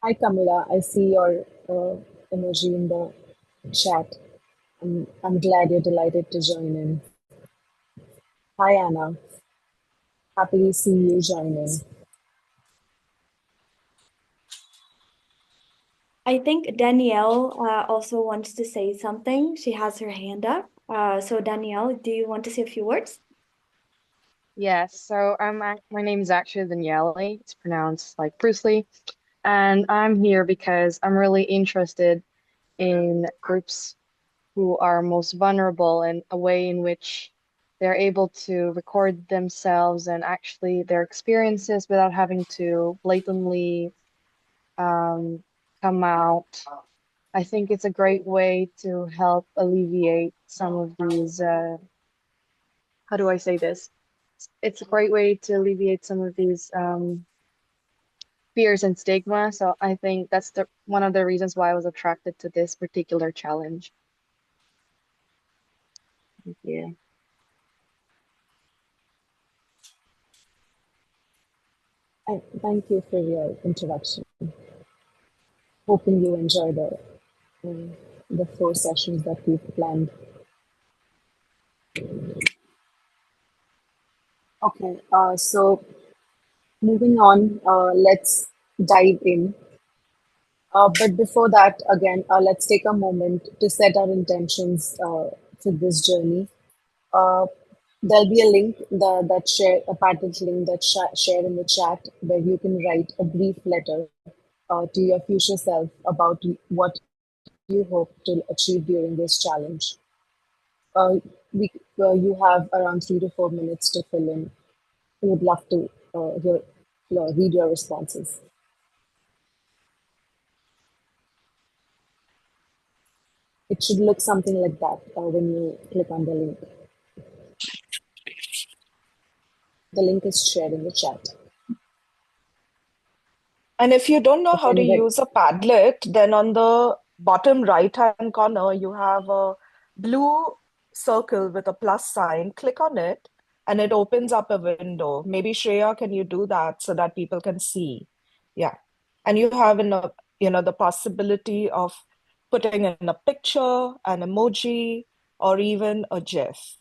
Hi, Kamila. I see your emoji in the chat. I'm glad you're delighted to join in. Hi, Anna. Happy to see you join in. I think Danielle also wants to say something. She has her hand up. So Danielle, do you want to say a few words? Yes, so my name is actually Daniele. It's pronounced like Bruce Lee, and I'm here because I'm really interested in groups who are most vulnerable and a way in which they're able to record themselves and actually their experiences without having to blatantly um, come out. I think it's a great way to help alleviate some of these, how do I say this? It's a great way to alleviate some of these fears and stigma. So I think that's the one of the reasons why I was attracted to this particular challenge. Thank you. And thank you for your introduction. Hoping you enjoy the four sessions that we've planned. Okay, so moving on, let's dive in. But before that, again, let's take a moment to set our intentions for this journey. Uh, there'll be a link that share a package link that share in the chat where you can write a brief letter to your future self about what you hope to achieve during this challenge. Uh, you have around 3 to 4 minutes to fill in. We would love to read your responses. It should look something like that when you click on the link. The link is shared in the chat. And if you don't know If how to anybody, use a Padlet, then on the bottom right-hand corner, you have a blue circle with a plus sign. Click on it, and it opens up a window. Maybe Shreya, can you do that so that people can see? Yeah. And you have the possibility of putting in a picture, an emoji, or even a GIF.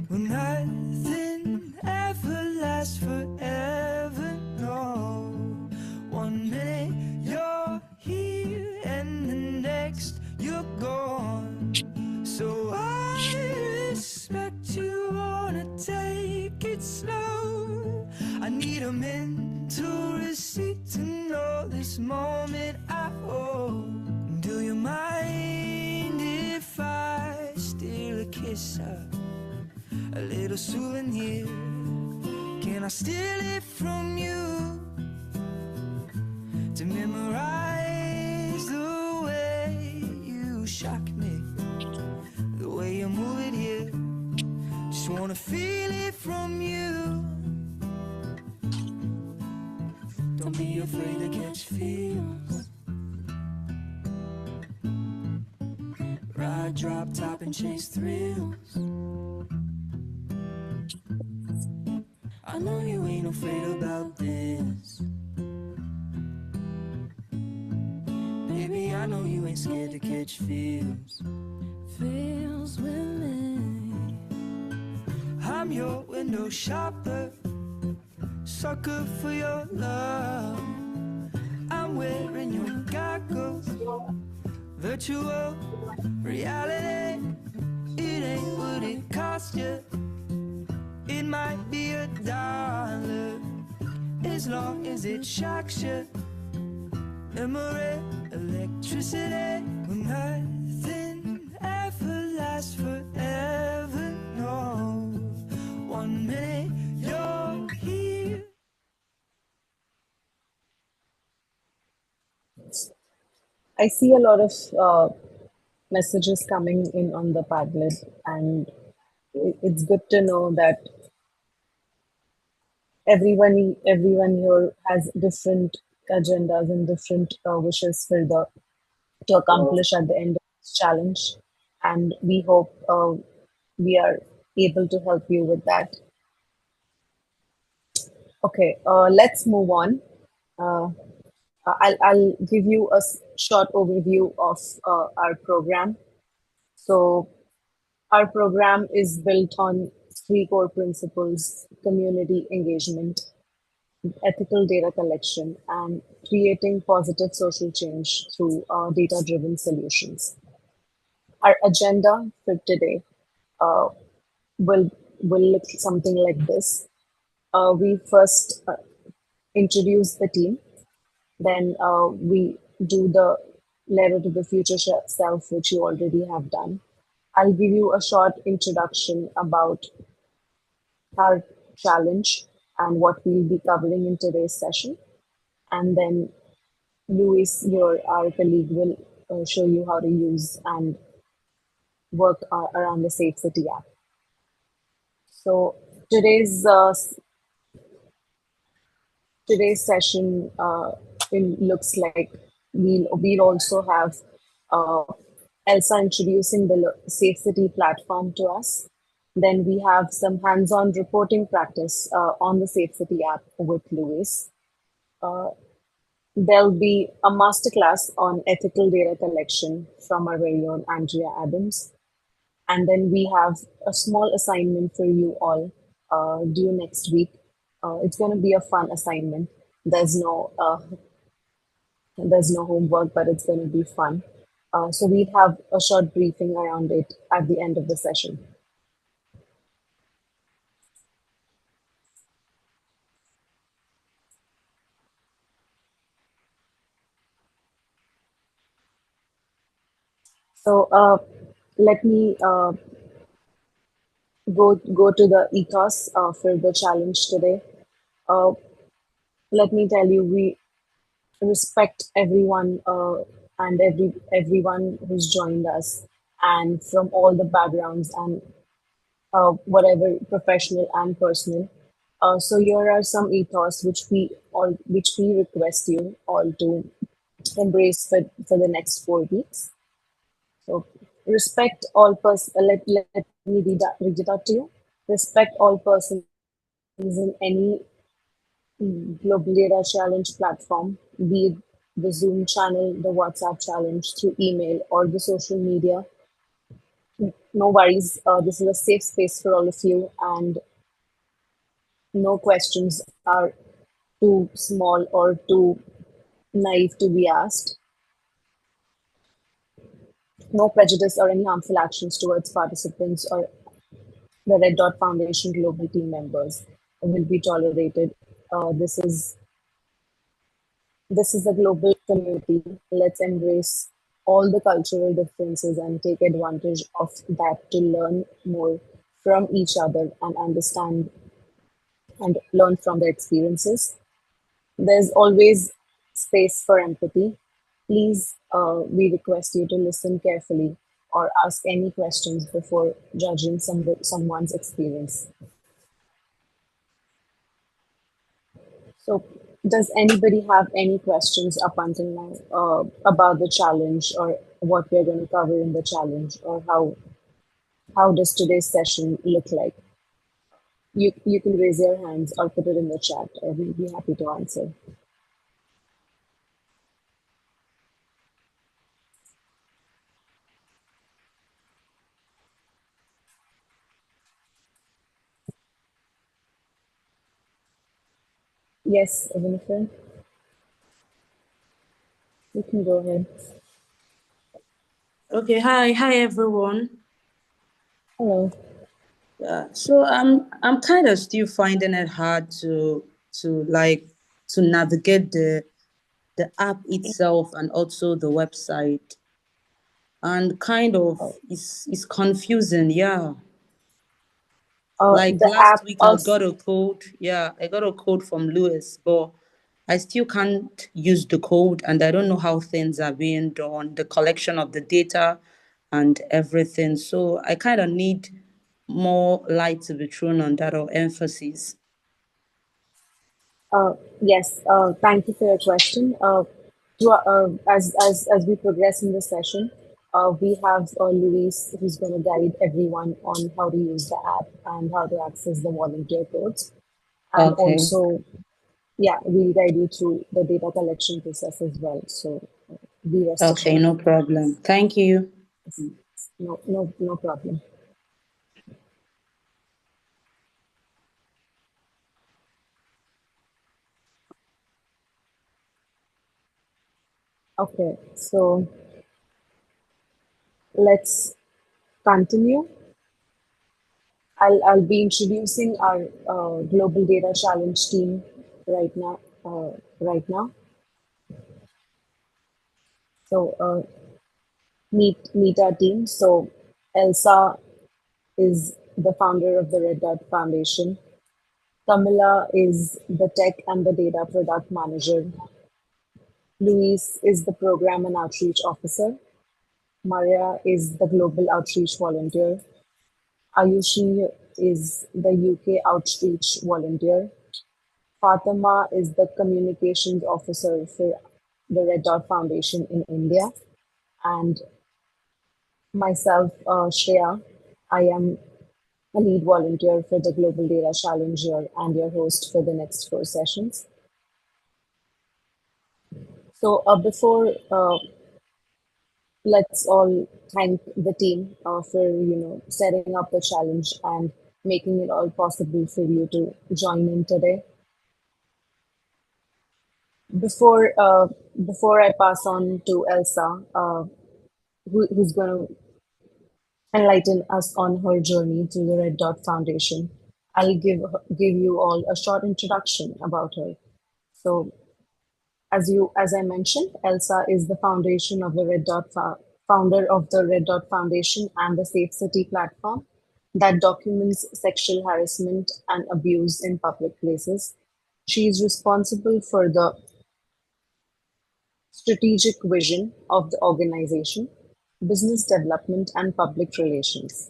Well, nothing ever lasts forever, no. 1 minute you're here and the next you're gone. So I respect you, wanna take it slow. I need a mental receipt to know this moment I own. Do you mind if I steal a kiss out? A little souvenir. Can I steal it from you to memorize the way you shock me, the way you move it here? Just wanna feel it from you. Don't be afraid to catch feels. Ride, drop, top, and chase thrills. I know you ain't afraid about this. Baby, I know you ain't scared to catch feels. Feels with me. I'm your window shopper. sucker for your love. I'm wearing your goggles, virtual reality. It ain't what it cost you. It might be $1 as long as it shocks you. Memory, electricity, well, nothing ever lasts forever. No, 1 minute you're here. I see a lot of messages coming in on the Padlet, and it's good to know that everyone here has different agendas and different wishes for the to accomplish at the end of this challenge, and we hope we are able to help you with that. Okay, let's move on. Uh, I'll give you a short overview of our program. So, our program is built on three core principles: community engagement, ethical data collection, and creating positive social change through data driven solutions. Our agenda for today uh, will, will look something like this. We first introduce the team, then we do the letter to the future self, which you already have done. I'll give you a short introduction about our challenge and what we'll be covering in today's session. And then Luis, our colleague, will show you how to use and work around the Safecity app. So today's session looks like we'll also have uh, Elsa introducing the Safecity platform to us. Then we have some hands-on reporting practice on the Safecity app with Luis. Uh, there'll be a masterclass on ethical data collection from our very own Andrea Adams. And then we have a small assignment for you all due next week. It's going to be a fun assignment. There's no there's no homework, but it's going to be fun. So we'd have a short briefing around it at the end of the session. So let me go to the ethos for the challenge today. Uh, let me tell you, we respect everyone and everyone who's joined us, and from all the backgrounds and whatever professional and personal. So here are some ethos which we request you all to embrace for the next 4 weeks. So respect all let me read it out to you. Respect all persons in any global data challenge platform, be it the Zoom channel, the WhatsApp challenge, through email or the social media. No worries. This is a safe space for all of you, and no questions are too small or too naive to be asked. No prejudice or any harmful actions towards participants or the Red Dot Foundation global team members will be tolerated. This is a global community. Let's embrace all the cultural differences and take advantage of that to learn more from each other and understand and learn from their experiences. There's always space for empathy. Please, we request you to listen carefully or ask any questions before judging someone's experience. So, does anybody have any questions up until now about the challenge or what we're going to cover in the challenge, or how does today's session look like? You can raise your hands or put it in the chat. We'll be happy to answer. Yes, Jennifer, you can go ahead. Okay, hi everyone. Hello. So I'm kind of still finding it hard to like to navigate the app itself and also the website, and kind of Oh, it's confusing. Yeah. Like the last app week I also. got a code. Yeah, I got a code from Lewis, but I still can't use the code and I don't know how things are being done, the collection of the data and everything. So I kind of need more light to be thrown on that, or emphasis. Yes, thank you for your question. As we progress in the session, we have Luis who's going to guide everyone on how to use the app and how to access the volunteer codes. And Okay. also, yeah, we'll guide you through the data collection process as well. So be rest Okay, assured. no problem. Thank you. No, no, no problem. Okay, so let's continue. I'll be introducing our global data challenge team right now. Right now, so meet our team. So Elsa is the founder of the Red Dot Foundation. Camilla is the tech and the data product manager. Luis is the program and outreach officer. Maria is the global outreach volunteer. Ayushi is the UK outreach volunteer. Fatima is the communications officer for the Red Dot Foundation in India. And myself, Shreya, I am a lead volunteer for the Global Data Challenge here and your host for the next 4 sessions. So before let's all thank the team for setting up the challenge and making it all possible for you to join in today. Before before I pass on to Elsa, who's going to enlighten us on her journey to the Red Dot Foundation, I'll give you all a short introduction about her. So, as I mentioned, Elsa is the foundation of the founder of the Red Dot Foundation and the Safecity platform that documents sexual harassment and abuse in public places. She is responsible for the strategic vision of the organization, business development, and public relations.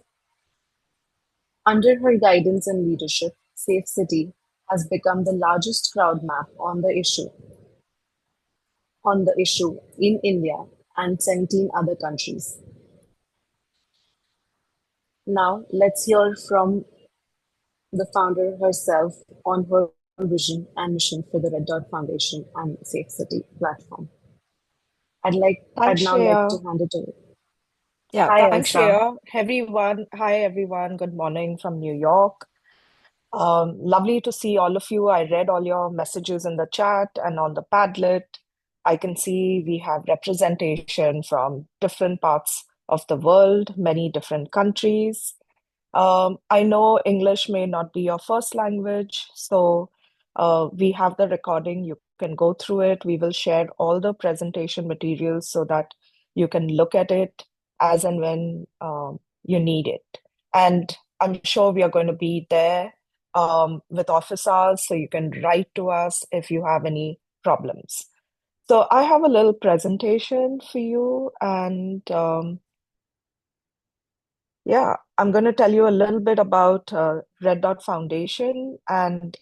Under her guidance and leadership, Safecity has become the largest crowd map on the issue in India and 17 other countries. Now, let's hear from the founder herself on her vision and mission for the Red Dot Foundation and Safe City platform. I'd Thanks, now like to Shreya. hand it over. Yeah, Hi, thanks, Elsa. Shreya. Everyone, hi everyone. Good morning from New York. Lovely to see all of you. I read all your messages in the chat and on the Padlet. I can see we have representation from different parts of the world, many different countries. I know English may not be your first language, so we have the recording. You can go through it. We will share all the presentation materials so that you can look at it as and when you need it. And I'm sure we are going to be there with office hours, so you can write to us if you have any problems. So I have a little presentation for you, and yeah, I'm going to tell you a little bit about Red Dot Foundation, and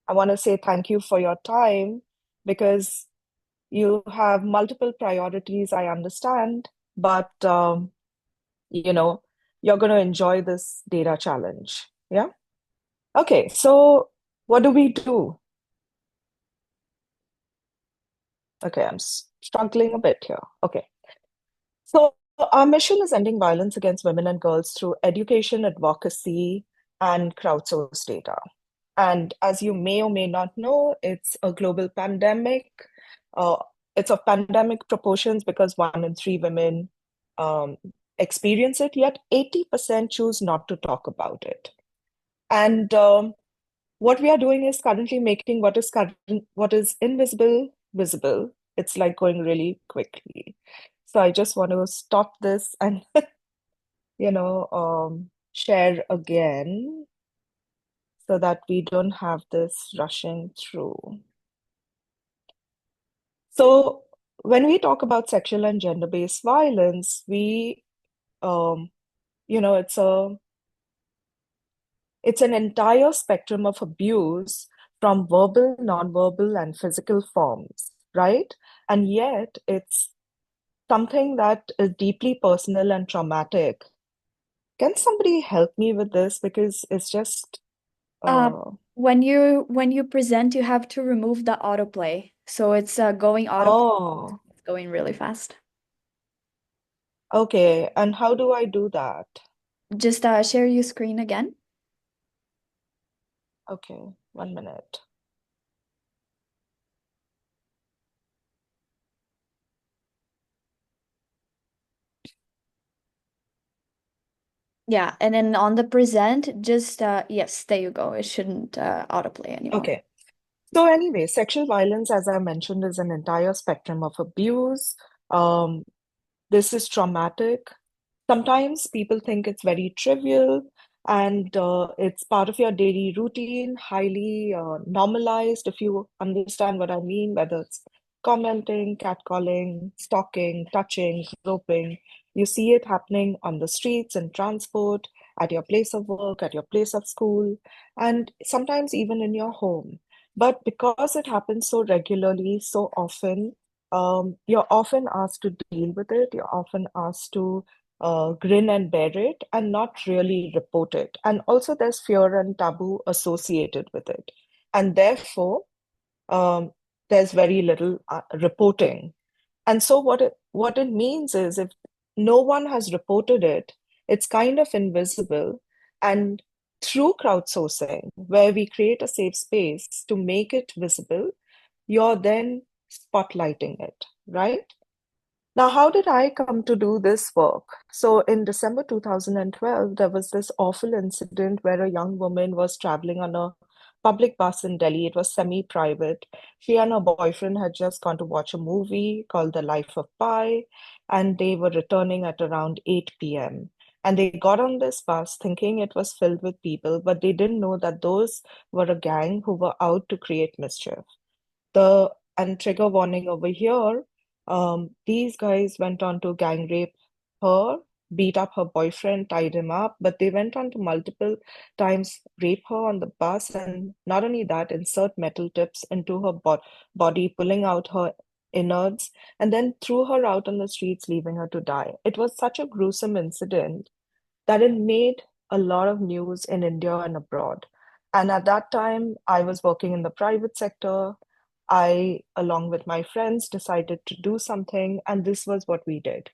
I want to say thank you for your time because you have multiple priorities, I understand, but you know, you're going to enjoy this data challenge. Yeah? Okay, so what do we do? Okay, I'm struggling a bit here. Okay. So our mission is ending violence against women and girls through education, advocacy, and crowdsourced data. And as you may or may not know, it's a global pandemic. Uh, it's of pandemic proportions because 1 in 3 women um, experience it, yet 80% choose not to talk about it. And what we are doing is currently making what is invisible visible. It's like going really quickly. So I just want to stop this and share again so that we don't have this rushing through. So when we talk about sexual and gender-based violence, we it's an entire spectrum of abuse from verbal, nonverbal, and physical forms, right? And yet it's something that is deeply personal and traumatic. Can somebody help me with this? Because it's just, Um, uh, when you present, you have to remove the autoplay. So it's going autoplay. oh, It's going really fast. okay. And how do I do that? Just share your screen again. Okay, 1 minute. Yeah, and then on the present, just yes, there you go. It shouldn't autoplay anymore. Okay. So anyway, sexual violence, as I mentioned, is an entire spectrum of abuse. Um, this is traumatic. Sometimes people think it's very trivial and it's part of your daily routine, highly normalized, if you understand what I mean, whether it's commenting, catcalling, stalking, touching, groping. You see it happening on the streets and transport, at your place of work, at your place of school, and sometimes even in your home. But because it happens so regularly, so often, you're often asked to deal with it. You're often asked to grin and bear it and not really report it. And also, there's fear and taboo associated with it. And therefore, um, there's very little reporting. And so, what it means is if no one has reported it, it's kind of invisible. And through crowdsourcing, where we create a safe space to make it visible, you're then spotlighting it, right? Now, how did I come to do this work? So, in December 2012, there was this awful incident where a young woman was traveling on a public bus in Delhi. It was semi-private. She and her boyfriend had just gone to watch a movie called The Life of Pi, and they were returning at around 8 p.m. And they got on this bus thinking it was filled with people, but they didn't know that those were a gang who were out to create mischief. The and trigger warning over here, these guys went on to gang rape her, beat up her boyfriend, tied him up, but they went on to multiple times rape her on the bus, and not only that, insert metal tips into her body, pulling out her innards, and then threw her out on the streets, leaving her to die. It was such a gruesome incident that it made a lot of news in India and abroad. And at that time, I was working in the private sector. I, along with my friends, decided to do something, and this was what we did.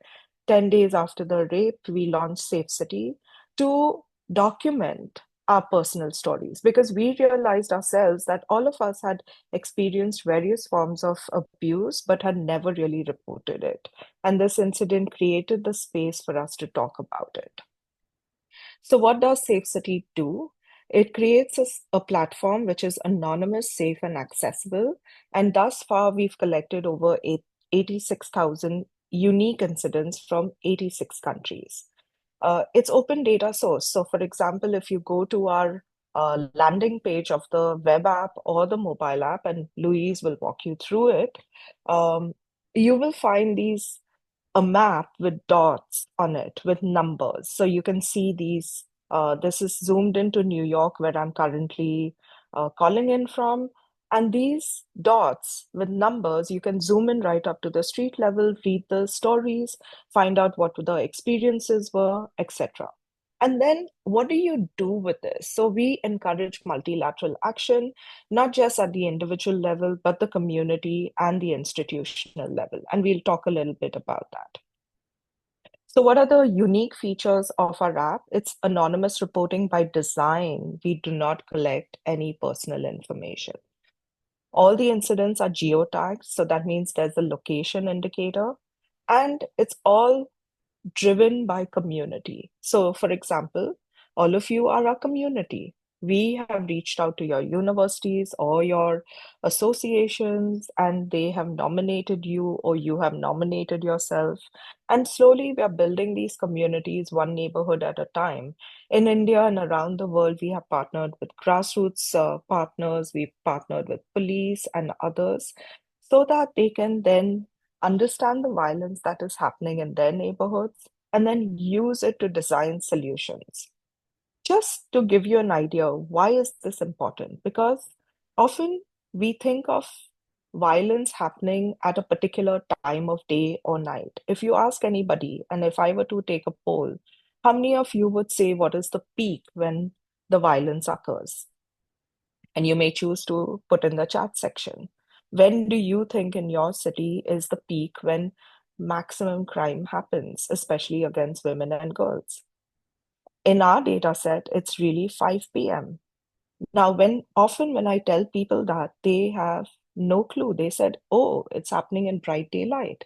10 days after the rape, we launched Safecity to document our personal stories because we realized ourselves that all of us had experienced various forms of abuse but had never really reported it. And this incident created the space for us to talk about it. So, what does Safecity do? It creates a platform which is anonymous, safe, and accessible. And thus far, we've collected over 86,000 unique incidents from 86 countries. It's open data source. So, for example, if you go to our landing page of the web app or the mobile app, and Louise will walk you through it, um, you will find a map with dots on it with numbers. So you can see these. This is zoomed into New York, where I'm currently calling in from. And these dots with numbers, you can zoom in right up to the street level, read the stories, find out what the experiences were, etc. And then what do you do with this? So we encourage multilateral action, not just at the individual level, but the community and the institutional level. And we'll talk a little bit about that. So what are the unique features of our app? It's anonymous reporting by design. We do not collect any personal information. All the incidents are geotagged, so that means there's a location indicator, and it's all driven by community. So, for example, all of you are a community. We have reached out to your universities or your associations, and they have nominated you, or you have nominated yourself. And slowly, we are building these communities one neighborhood at a time. In India and around the world, we have partnered with grassroots partners, we've partnered with police and others, so that they can then understand the violence that is happening in their neighborhoods and then use it to design solutions. Just to give you an idea, why is this important? Because often we think of violence happening at a particular time of day or night. If you ask anybody, and if I were to take a poll, how many of you would say what is the peak when the violence occurs? And you may choose to put in the chat section. When do you think in your city is the peak when maximum crime happens, especially against women and girls? In our data set, it's really 5 p.m. Now, often when I tell people that, they have no clue. They said, oh, it's happening in bright daylight.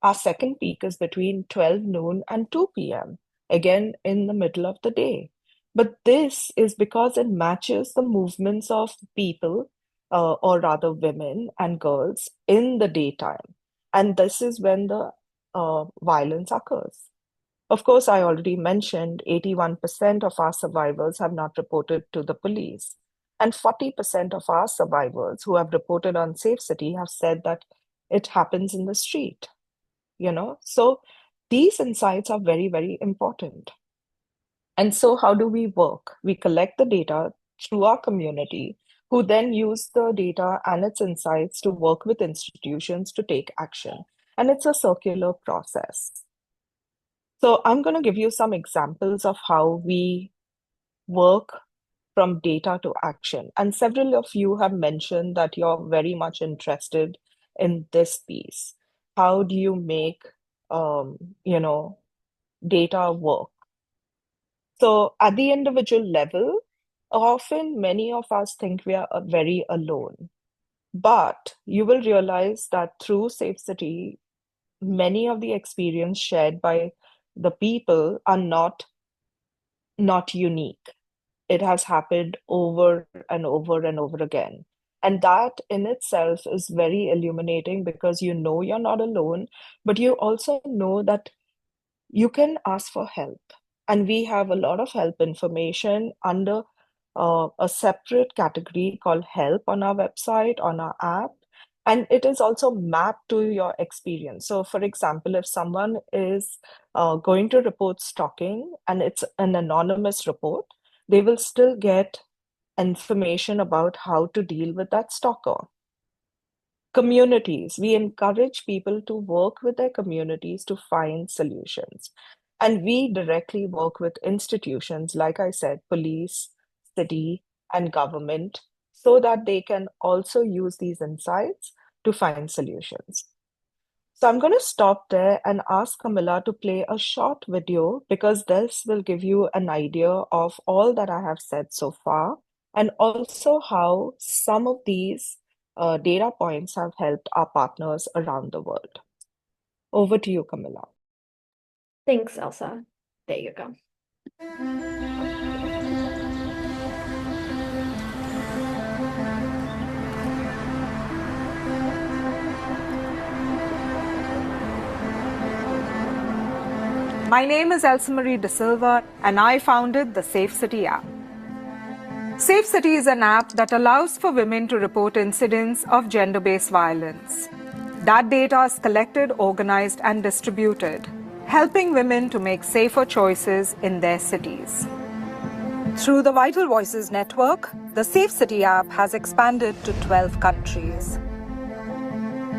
Our second peak is between 12 noon and 2 p.m., again in the middle of the day. But this is because it matches the movements of people, or rather women and girls, in the daytime. And this is when the violence occurs. Of course, I already mentioned 81% of our survivors have not reported to the police. And 40% of our survivors who have reported on Safecity have said that it happens in the street. So these insights are very, very important. And so how do we work? We collect the data through our community, who then use the data and its insights to work with institutions to take action. And it's a circular process. So I'm going to give you some examples of how we work from data to action. And several of you have mentioned that you're very much interested in this piece. How do you make data work? So at the individual level, often many of us think we are very alone. But you will realize that through Safecity, many of the experience shared by the people are not unique. It has happened over and over and over again. And that in itself is very illuminating, because you know you're not alone, but you also know that you can ask for help. And we have a lot of help information under a separate category called help on our website, on our app. And it is also mapped to your experience. So, for example, if someone is going to report stalking and it's an anonymous report, they will still get information about how to deal with that stalker. Communities, we encourage people to work with their communities to find solutions. And we directly work with institutions, like I said, police, city, and government, so that they can also use these insights to find solutions. So I'm going to stop there and ask Camilla to play a short video, because this will give you an idea of all that I have said so far, and also how some of these data points have helped our partners around the world. Over to you, Camilla. Thanks, Elsa. There you go. My name is Elsa Marie De Silva, and I founded the Safecity app. Safecity is an app that allows for women to report incidents of gender-based violence. That data is collected, organized, and distributed, helping women to make safer choices in their cities. Through the Vital Voices network, the Safecity app has expanded to 12 countries.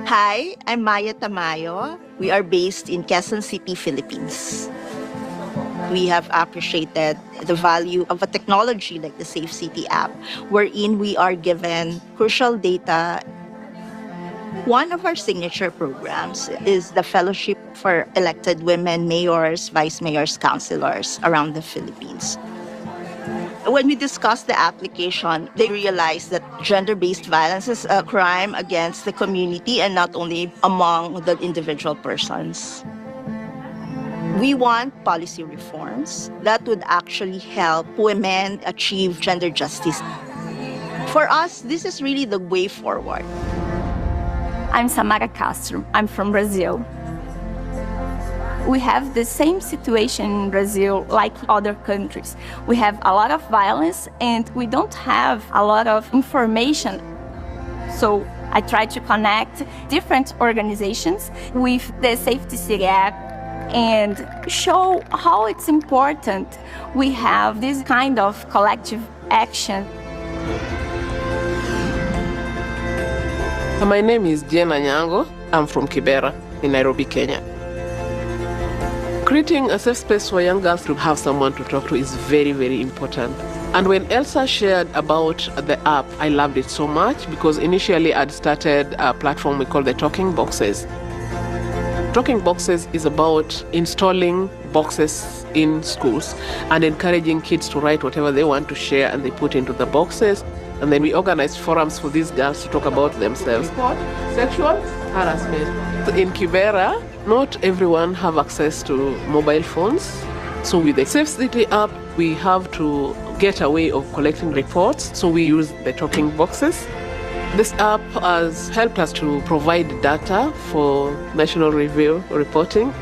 Hi, I'm Maya Tamayo. We are based in Quezon City, Philippines. We have appreciated the value of a technology like the Safecity app, wherein we are given crucial data One of our signature programs is the Fellowship for Elected Women Mayors, Vice Mayors, Councilors around the Philippines. When we discussed the application, they realized that gender-based violence is a crime against the community and not only among the individual persons. We want policy reforms that would actually help women achieve gender justice. For us, this is really the way forward. I'm Samara Castro. I'm from Brazil. We have the same situation in Brazil like other countries. We have a lot of violence and we don't have a lot of information. So I try to connect different organizations with the Safecity app and show how it's important we have this kind of collective action. My name is Jenna Nyango. I'm from Kibera in Nairobi, Kenya. Creating a safe space for young girls to have someone to talk to is very, very important. And when Elsa shared about the app, I loved it so much because initially I'd started a platform we call the Talking Boxes. Talking Boxes is about installing boxes in schools and encouraging kids to write whatever they want to share and they put into the boxes. And then we organize forums for these girls to talk about themselves. Report sexual harassment. In Kibera, not everyone have access to mobile phones. So with the Safecity app, we have to get a way of collecting reports. So we use the talking boxes. This app has helped us to provide data for national review reporting.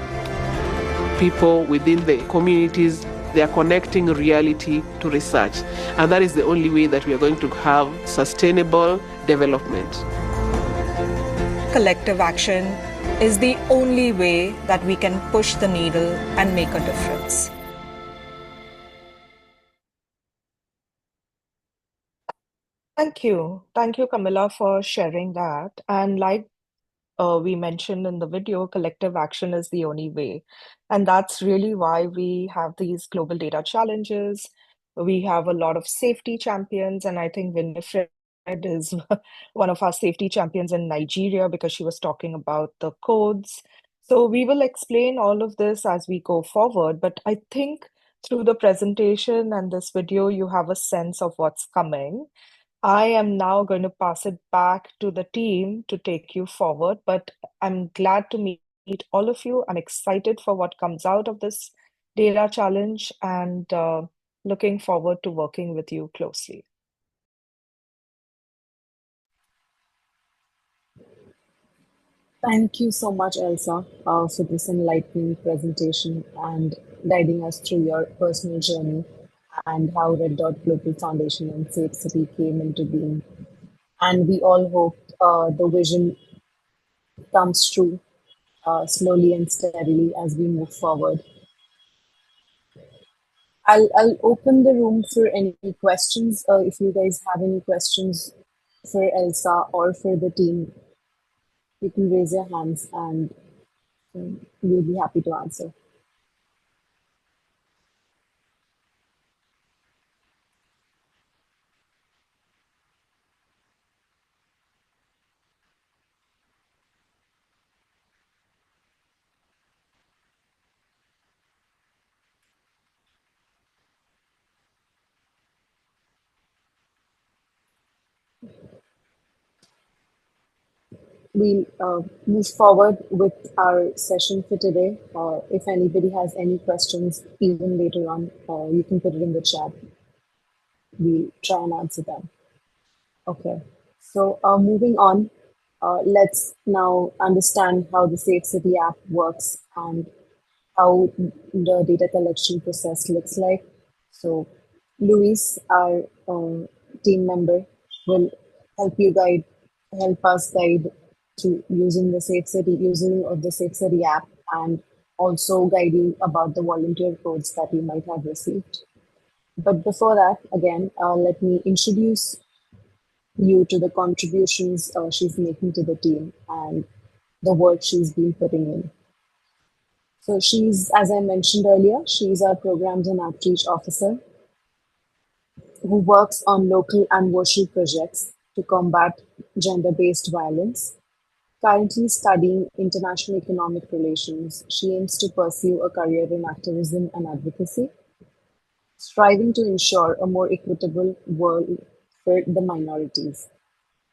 People within the communities, they are connecting reality to research. And that is the only way that we are going to have sustainable development. Collective action is the only way that we can push the needle and make a difference. Thank you. Thank you, Camilla, for sharing that. And like we mentioned in the video, collective action is the only way. And that's really why we have these global data challenges. We have a lot of safety champions, and I think Winifred is one of our safety champions in Nigeria because she was talking about the codes. So we will explain all of this as we go forward, but I think through the presentation and this video, you have a sense of what's coming. I am now going to pass it back to the team to take you forward, but I'm glad to meet all of you. I'm excited for what comes out of this data challenge and looking forward to working with you closely. Thank you so much, Elsa, for this enlightening presentation and guiding us through your personal journey and how Red Dot Global Foundation and Safe City came into being. And we all hope the vision comes true slowly and steadily as we move forward. I'll open the room for any questions. If you guys have any questions for Elsa or for the team, you can raise your hands and we'll be happy to answer. We'll move forward with our session for today. If anybody has any questions, even later on, you can put it in the chat. We'll try and answer them. Okay, so moving on, let's now understand how the Safe City app works and how the data collection process looks like. So Luis, our team member, will help us guide through using the using of the Safe City app and also guide you about the volunteer codes that you might have received. But before that, again, let me introduce you to the contributions she's making to the team and the work she's been putting in. So she's, as I mentioned earlier, she's our programs and outreach officer who works on local and virtual projects to combat gender-based violence. Currently studying international economic relations, she aims to pursue a career in activism and advocacy, striving to ensure a more equitable world for the minorities.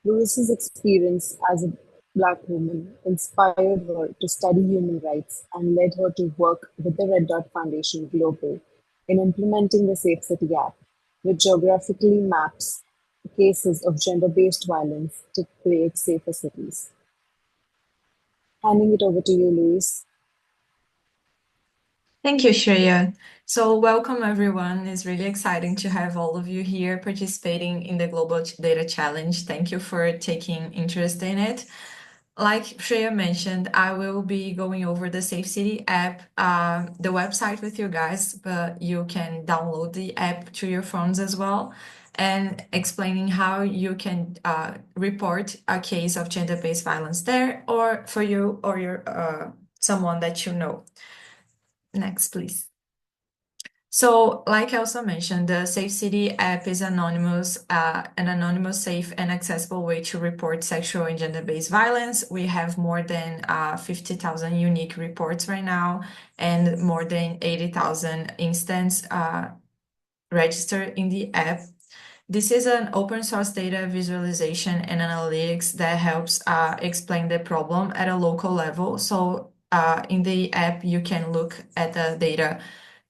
Lewis's experience as a Black woman inspired her to study human rights and led her to work with the Red Dot Foundation Global in implementing the Safecity app, which geographically maps cases of gender-based violence to create safer cities. Handing it over to you, Lewis. Thank you, Shreya. So welcome everyone. It's really exciting to have all of you here participating in the Global Data Challenge. Thank you for taking interest in it. Like Shreya mentioned, I will be going over the Safecity app, the website with you guys, but you can download the app to your phones as well, and explaining how you can report a case of gender-based violence there, or for you or your someone that you know. Next, please. So, like I also mentioned, the Safecity app is anonymous, an anonymous, safe, and accessible way to report sexual and gender-based violence. We have more than 50,000 unique reports right now, and more than 80,000 instances registered in the app. This is an open source data visualization and analytics that helps explain the problem at a local level. So in the app, you can look at the data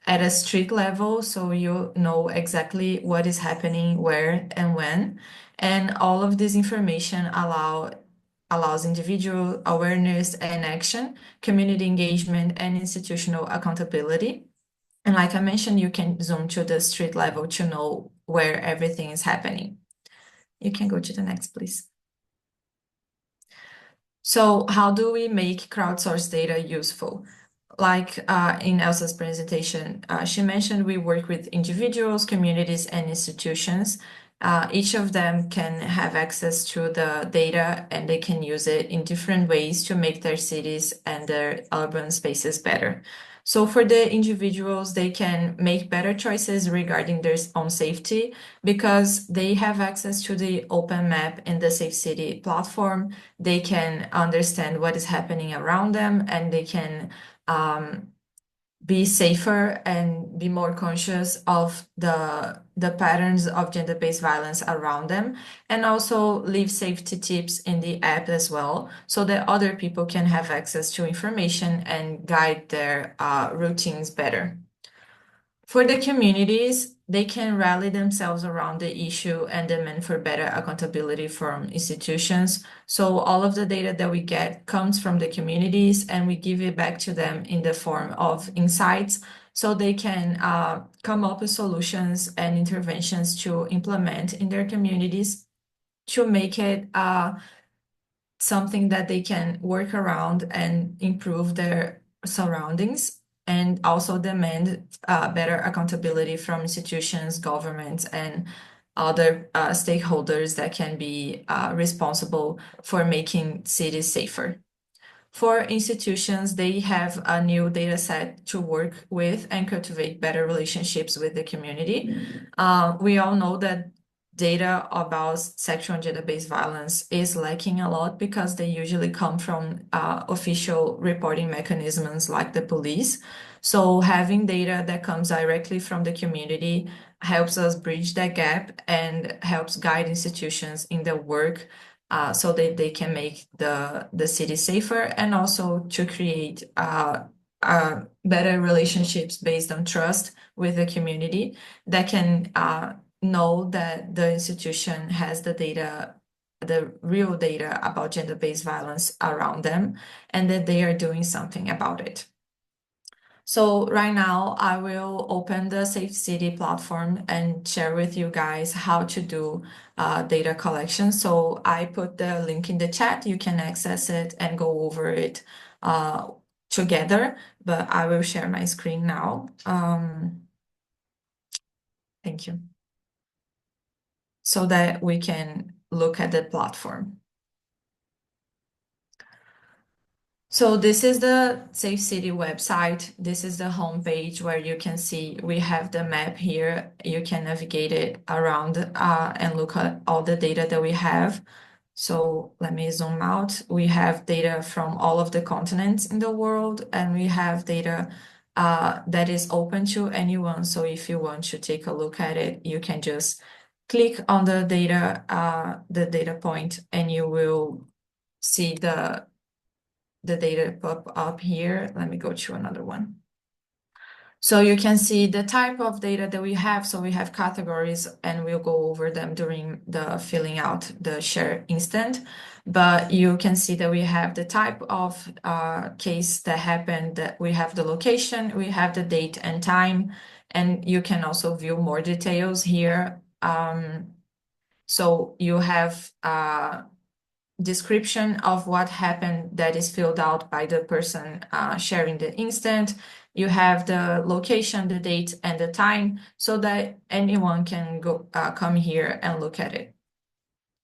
at a street level, so you know exactly what is happening, where and when. And all of this information allows individual awareness and action, community engagement, and institutional accountability. And like I mentioned, you can zoom to the street level to know where everything is happening. You can go to the next, please. So how do we make crowdsourced data useful? Like in Elsa's presentation, she mentioned we work with individuals, communities, and institutions. Each of them can have access to the data and they can use it in different ways to make their cities and their urban spaces better. So for the individuals, they can make better choices regarding their own safety because they have access to the open map in the Safecity platform. They can understand what is happening around them and they can be safer and be more conscious of the patterns of gender-based violence around them, and also leave safety tips in the app as well, so that other people can have access to information and guide their routines better. For the communities, they can rally themselves around the issue and demand for better accountability from institutions. So all of the data that we get comes from the communities and we give it back to them in the form of insights so they can come up with solutions and interventions to implement in their communities to make it something that they can work around and improve their surroundings, and also demand better accountability from institutions, governments, and other stakeholders that can be responsible for making cities safer. For institutions, they have a new data set to work with and cultivate better relationships with the community. We all know that data about sexual and gender-based violence is lacking a lot because they usually come from official reporting mechanisms like the police. So having data that comes directly from the community helps us bridge that gap and helps guide institutions in their work so that they can make the city safer, and also to create better relationships based on trust with the community that can know that the institution has the data, the real data about gender-based violence around them, and that they are doing something about it. So right now I will open the Safecity platform and share with you guys how to do data collection. So I put the link in the chat, you can access it and go over it together, but I will share my screen now. Thank you. So that we can look at the platform. So this is the Safecity website. This is the homepage where you can see we have the map here. You can navigate it around and look at all the data that we have. So let me zoom out. We have data from all of the continents in the world, and we have data that is open to anyone. So if you want to take a look at it, you can just click on the data point, and you will see the data pop up here. Let me go to another one. So you can see the type of data that we have. So we have categories, and we'll go over them during the filling out the share instant. But you can see that we have the type of case that happened, that we have the location, we have the date and time, and you can also view more details here. So you have description of what happened that is filled out by the person sharing the instant. You have the location, the date, and the time, so that anyone can go come here and look at it.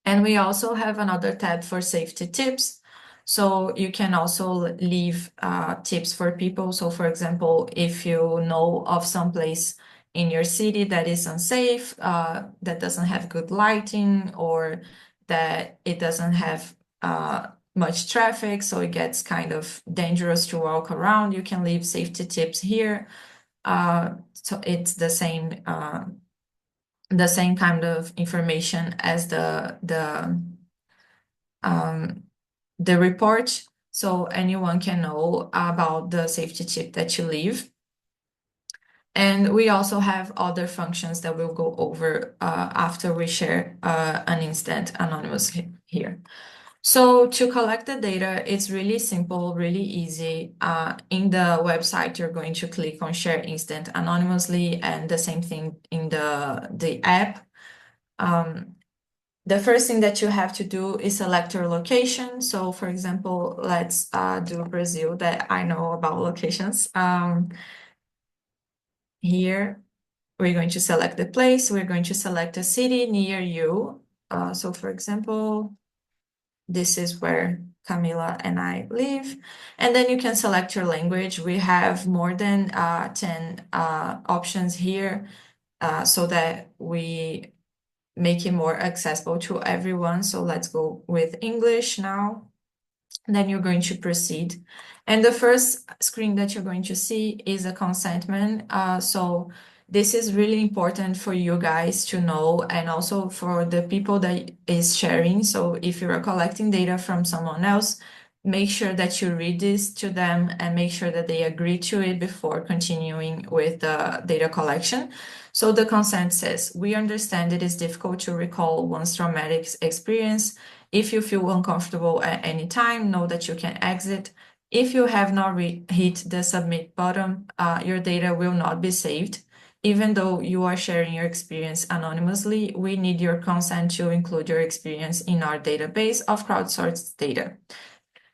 And we also have another tab for safety tips. So you can also leave tips for people. So for example, if you know of some place in your city that is unsafe, that doesn't have good lighting, or that it doesn't have much traffic, so it gets kind of dangerous to walk around, you can leave safety tips here. So it's the same kind of information as the report, so anyone can know about the safety tip that you leave. And we also have other functions that we'll go over after we share an instant anonymous here. So to collect the data, it's really simple, really easy. In the website, you're going to click on Share Instant Anonymously, and the same thing in the app. The first thing that you have to do is select your location. So for example, let's do Brazil, that I know about locations. Here, we're going to select the place. We're going to select a city near you. So for example, this is where Camila and I live. And then you can select your language. We have more than 10 options here, so that we make it more accessible to everyone. So let's go with English now. Then you're going to proceed. And the first screen that you're going to see is a consentment. So this is really important for you guys to know, and also for the people that is sharing. So if you're collecting data from someone else, make sure that you read this to them and make sure that they agree to it before continuing with the data collection. So the consent says, we understand it is difficult to recall one's traumatic experience. If you feel uncomfortable at any time, know that you can exit. If you have not hit the submit button, your data will not be saved. Even though you are sharing your experience anonymously, we need your consent to include your experience in our database of crowdsourced data.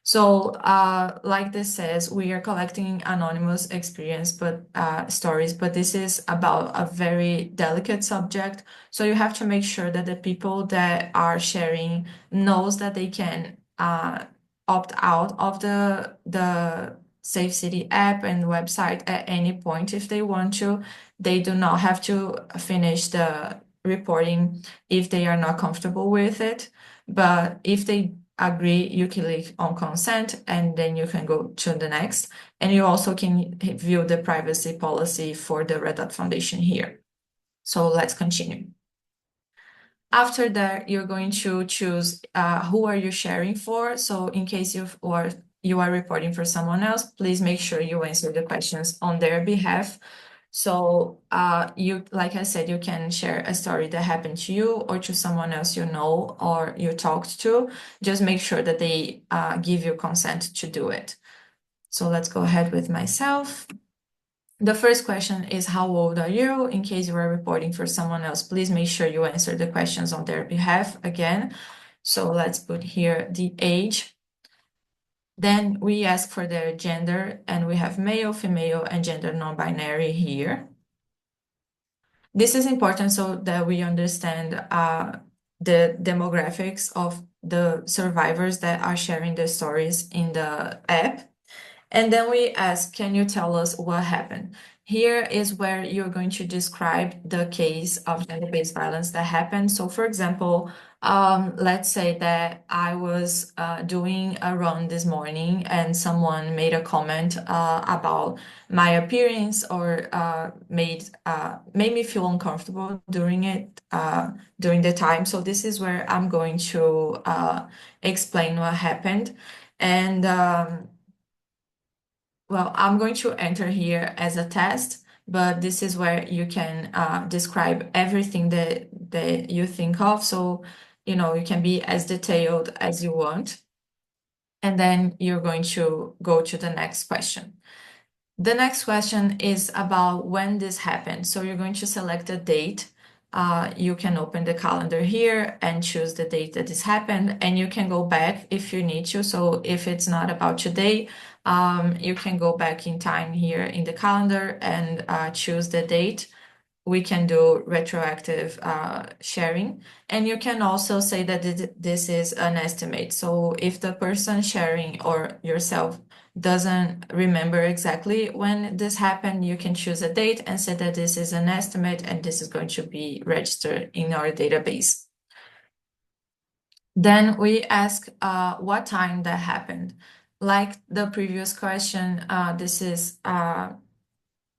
So like this says, we are collecting anonymous experience, but stories, but this is about a very delicate subject. So you have to make sure that the people that are sharing knows that they can opt out of the Safecity app and website at any point if they want to. They do not have to finish the reporting if they are not comfortable with it. But if they agree, you click on consent, and then you can go to the next. And you also can view the privacy policy for the Red Dot Foundation here. So let's continue. After that, you're going to choose who are you sharing for. So in case you are reporting for someone else, please make sure you answer the questions on their behalf. So you, like I said, you can share a story that happened to you or to someone else you know or you talked to. Just make sure that they give you consent to do it. So let's go ahead with myself. The first question is, how old are you? In case you are reporting for someone else, please make sure you answer the questions on their behalf again. So let's put here the age. Then we ask for their gender, and we have male, female, and gender non-binary here. This is important so that we understand the demographics of the survivors that are sharing their stories in the app. And then we ask, can you tell us what happened? Here is where you're going to describe the case of gender-based violence that happened. So for example, Let's say that I was doing a run this morning and someone made a comment about my appearance or made me feel uncomfortable during it during the time. So this is where I'm going to explain what happened. And well, I'm going to enter here as a test, but this is where you can describe everything that you think of. So, you know, you can be as detailed as you want. And then you're going to go to the next question. The next question is about when this happened. So you're going to select a date. You can open the calendar here and choose the date that this happened, and you can go back if you need to. So if it's not about today, you can go back in time here in the calendar and choose the date. We can do retroactive sharing. And you can also say that this is an estimate. So if the person sharing or yourself doesn't remember exactly when this happened, you can choose a date and say that this is an estimate and this is going to be registered in our database. Then we ask what time that happened. Like the previous question, this is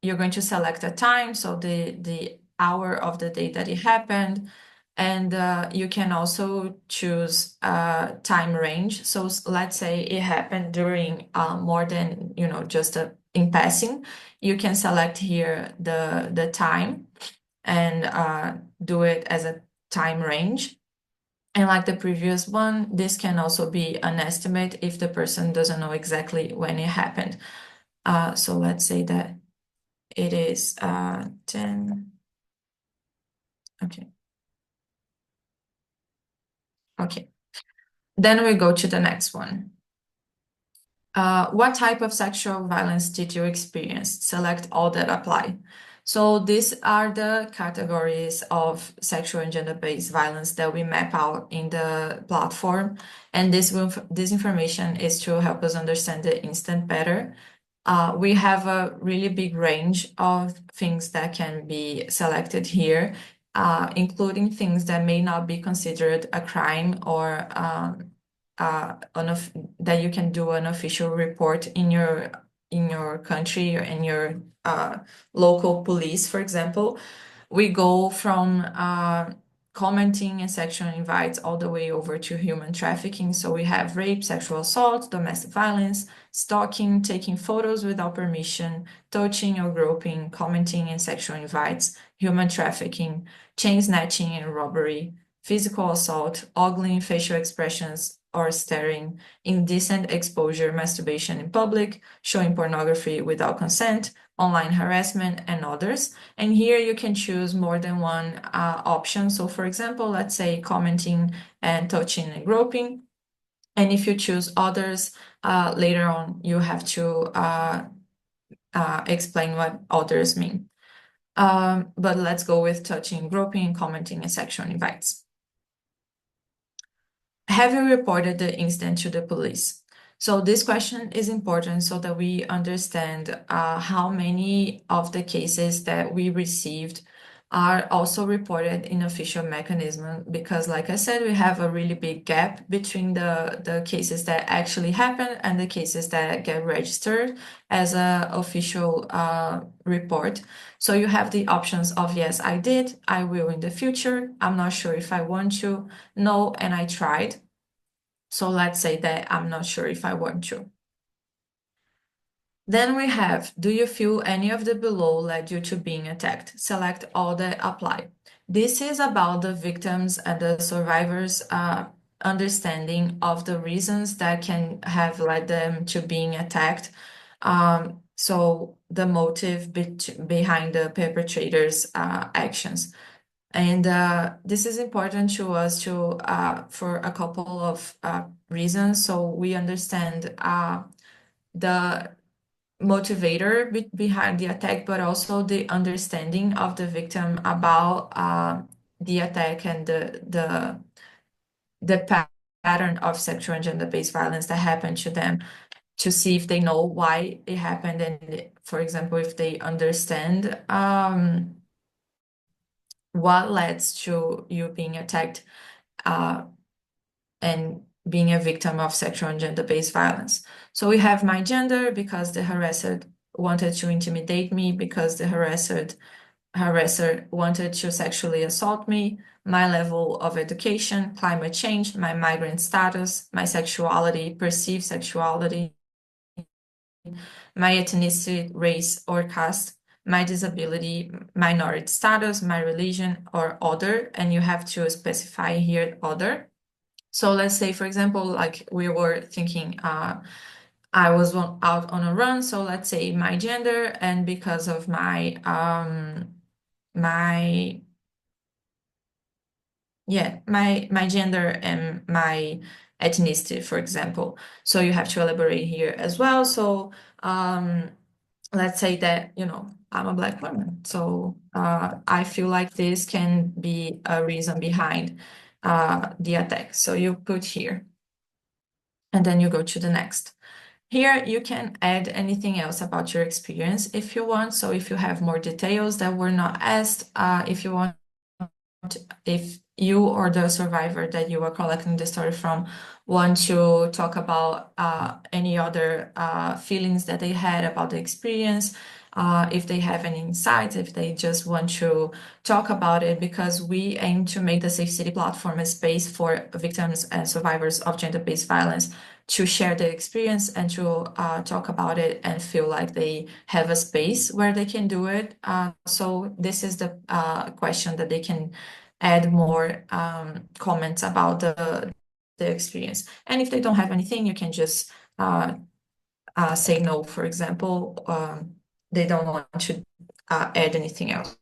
you're going to select a time, so the hour of the day that it happened, and you can also choose a time range. So let's say it happened during more than, you know, just in passing. You can select here the time and do it as a time range. And like the previous one, this can also be an estimate if the person doesn't know exactly when it happened. So let's say that it is 10. Okay. Okay. Then we go to the next one. What type of sexual violence did you experience? Select all that apply. So these are the categories of sexual and gender-based violence that we map out in the platform. And this information is to help us understand the incident better. We have a really big range of things that can be selected here, including things that may not be considered a crime or that you can do an official report in your country or in your local police, for example. We go from commenting and sexual invites all the way over to human trafficking. So we have rape, sexual assault, domestic violence, stalking, taking photos without permission, touching or groping, commenting and sexual invites, human trafficking, chain snatching and robbery, physical assault, ogling, facial expressions or staring, indecent exposure, masturbation in public, showing pornography without consent, online harassment, and others. And here you can choose more than one option. So for example, let's say commenting and touching and groping. And if you choose others, later on, you have to explain what others mean. But let's go with touching, groping, commenting, and sexual invites. Have you reported the incident to the police? So this question is important so that we understand how many of the cases that we received are also reported in official mechanism, because like I said, we have a really big gap between the cases that actually happen and the cases that get registered as a official report. So you have the options of yes, I did, I will in the future, I'm not sure if I want to, no, and I tried. So let's say that I'm not sure if I want to. Then we have, do you feel any of the below led you to being attacked? Select all that apply. This is about the victims and the survivors' understanding of the reasons that can have led them to being attacked. So the motive behind the perpetrators' actions. And this is important to us for a couple of reasons. So we understand the motivator behind the attack, but also the understanding of the victim about the attack and the pattern of sexual and gender-based violence that happened to them, to see if they know why it happened, and for example, if they understand what led to you being attacked. and being a victim of sexual and gender-based violence. So we have my gender, because the harasser wanted to intimidate me, because the harasser wanted to sexually assault me, my level of education, climate change, my migrant status, my sexuality, perceived sexuality, my ethnicity, race, or caste, my disability, minority status, my religion, or other, and you have to specify here other. So let's say, for example, like we were thinking, I was out on a run, so let's say my gender, and because of my gender and my ethnicity, for example. So you have to elaborate here as well. So let's say that, I'm a Black woman. So I feel like this can be a reason behind the attack. So you put here, and then you go to the next. Here you can add anything else about your experience if you want. So if you have more details that were not asked, if you want, if you or the survivor that you are collecting the story from want to talk about any other feelings that they had about the experience, if they have any insights, if they just want to talk about it, because we aim to make the Safecity platform a space for victims and survivors of gender-based violence to share their experience and to talk about it and feel like they have a space where they can do it. So this is the question that they can add more comments about the experience. And if they don't have anything, you can just say no, for example. They don't want to add anything else.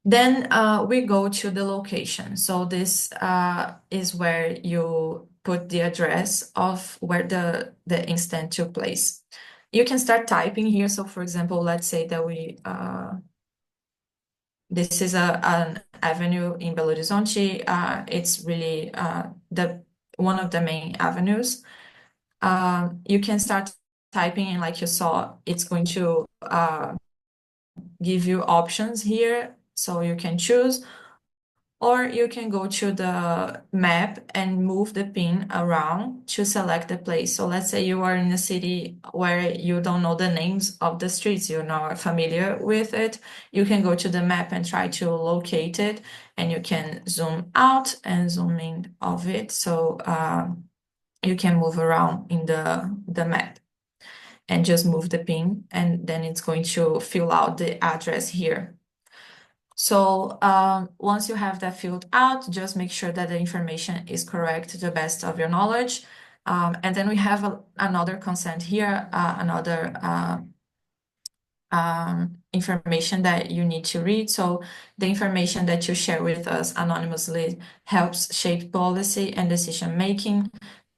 Then we go to the location. So this is where you put the address of where the incident took place. You can start typing here. So for example, let's say that we this is an avenue in Belo Horizonte. It's really one of the main avenues. You can start typing, and like you saw, it's going to give you options here, so you can choose, or you can go to the map and move the pin around to select the place. So let's say you are in a city where you don't know the names of the streets, you're not familiar with it. You can go to the map and try to locate it, and you can zoom out and zoom in of it. So you can move around in the map and just move the pin, and then it's going to fill out the address here. So once you have that filled out, just make sure that the information is correct to the best of your knowledge. And then we have another consent here, another information that you need to read. So the information that you share with us anonymously helps shape policy and decision making.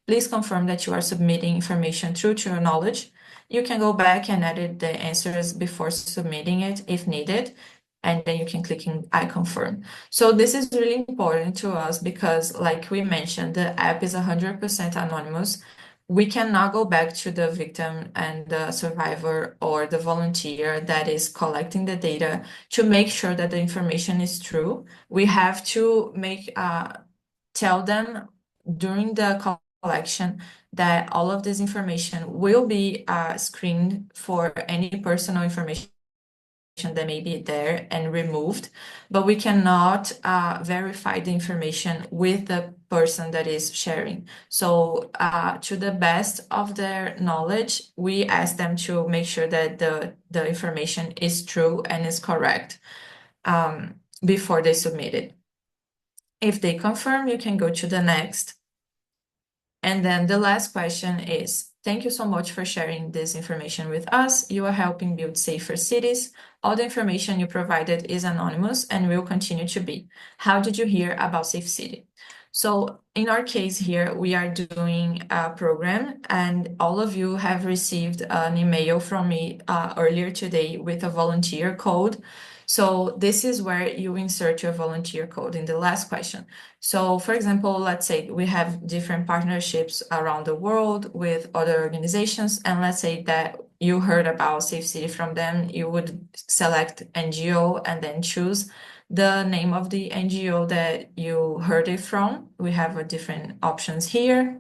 Please confirm that you are submitting information true to your knowledge. You can go back and edit the answers before submitting it if needed, and then you can click in I confirm. So this is really important to us because, like we mentioned, the app is 100% anonymous. We cannot go back to the victim and the survivor or the volunteer that is collecting the data to make sure that the information is true. We have to tell them during the collection that all of this information will be screened for any personal information that may be there and removed, but we cannot verify the information with the person that is sharing. So to the best of their knowledge, we ask them to make sure that the information is true and is correct before they submit it. If they confirm, you can go to the next. And then the last question is, thank you so much for sharing this information with us. You are helping build safer cities. All the information you provided is anonymous and will continue to be. How did you hear about Safecity? So in our case here, we are doing a program, and all of you have received an email from me earlier today with a volunteer code. So this is where you insert your volunteer code in the last question. So for example, let's say we have different partnerships around the world with other organizations, and let's say that you heard about Safecity from them, you would select NGO and then choose the name of the NGO that you heard it from. We have different options here.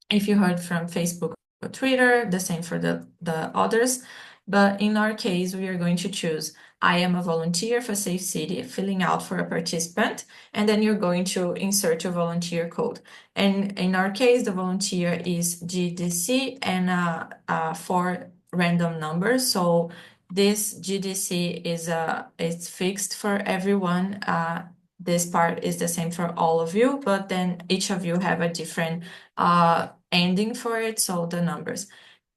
If you heard from Facebook or Twitter, the same for the others. But in our case, we are going to choose I am a volunteer for Safecity, filling out for a participant, and then you're going to insert your volunteer code. And in our case, the volunteer is GDC and 4 random numbers. So this GDC is it's fixed for everyone. This part is the same for all of you, but then each of you have a different ending for it, so the numbers.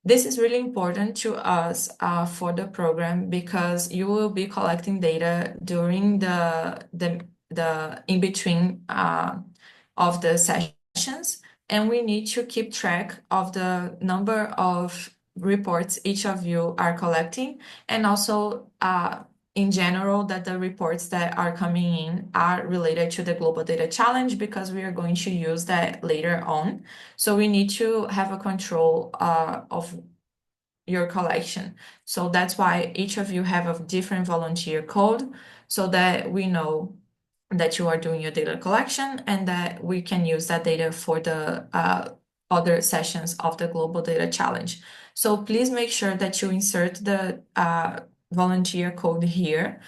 This is really important to us for the program because you will be collecting data during the in-between of the sessions, and we need to keep track of the number of reports each of you are collecting, and also in general that the reports that are coming in are related to the Global Data Challenge because we are going to use that later on. So we need to have a control of your collection. So that's why each of you have a different volunteer code so that we know that you are doing your data collection and that we can use that data for the other sessions of the Global Data Challenge. So please make sure that you insert the volunteer code here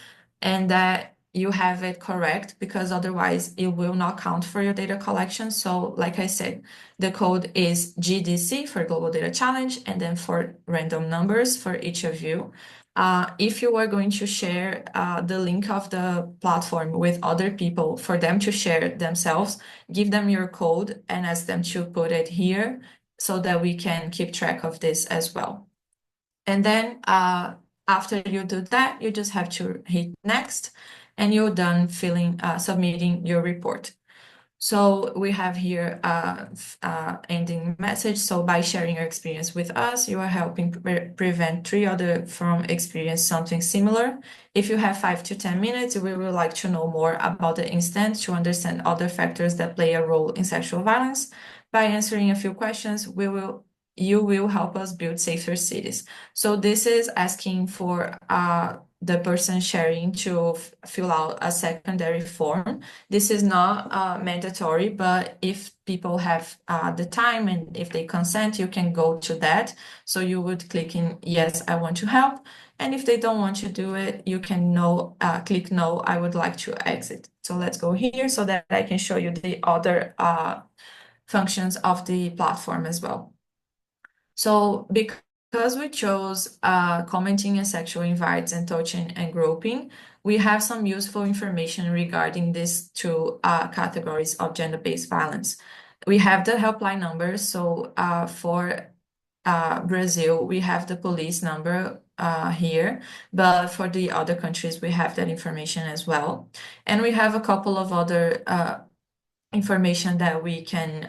and that you have it correct because otherwise it will not count for your data collection. So like I said, the code is GDC for Global Data Challenge and then for random numbers for each of you. If you are going to share the link of the platform with other people for them to share themselves, give them your code and ask them to put it here so that we can keep track of this as well. And then after you do that, you just have to hit next and you're done submitting your report. So we have here ending message. So by sharing your experience with us, you are helping prevent 3 others from experience something similar. If you have 5 to 10 minutes, we would like to know more about the incident to understand other factors that play a role in sexual violence. By answering a few questions, you will help us build safer cities. So this is asking for the person sharing to fill out a secondary form. This is not mandatory, but if people have the time and if they consent, you can go to that. So you would click in, yes, I want to help. And if they don't want to do it, you can click no, I would like to exit. So let's go here so that I can show you the other functions of the platform as well. So because we chose commenting and sexual invites and touching and groping, we have some useful information regarding these 2 categories of gender-based violence. We have the helpline numbers. So for Brazil, we have the police number here, but for the other countries, we have that information as well. And we have a couple of other information that we can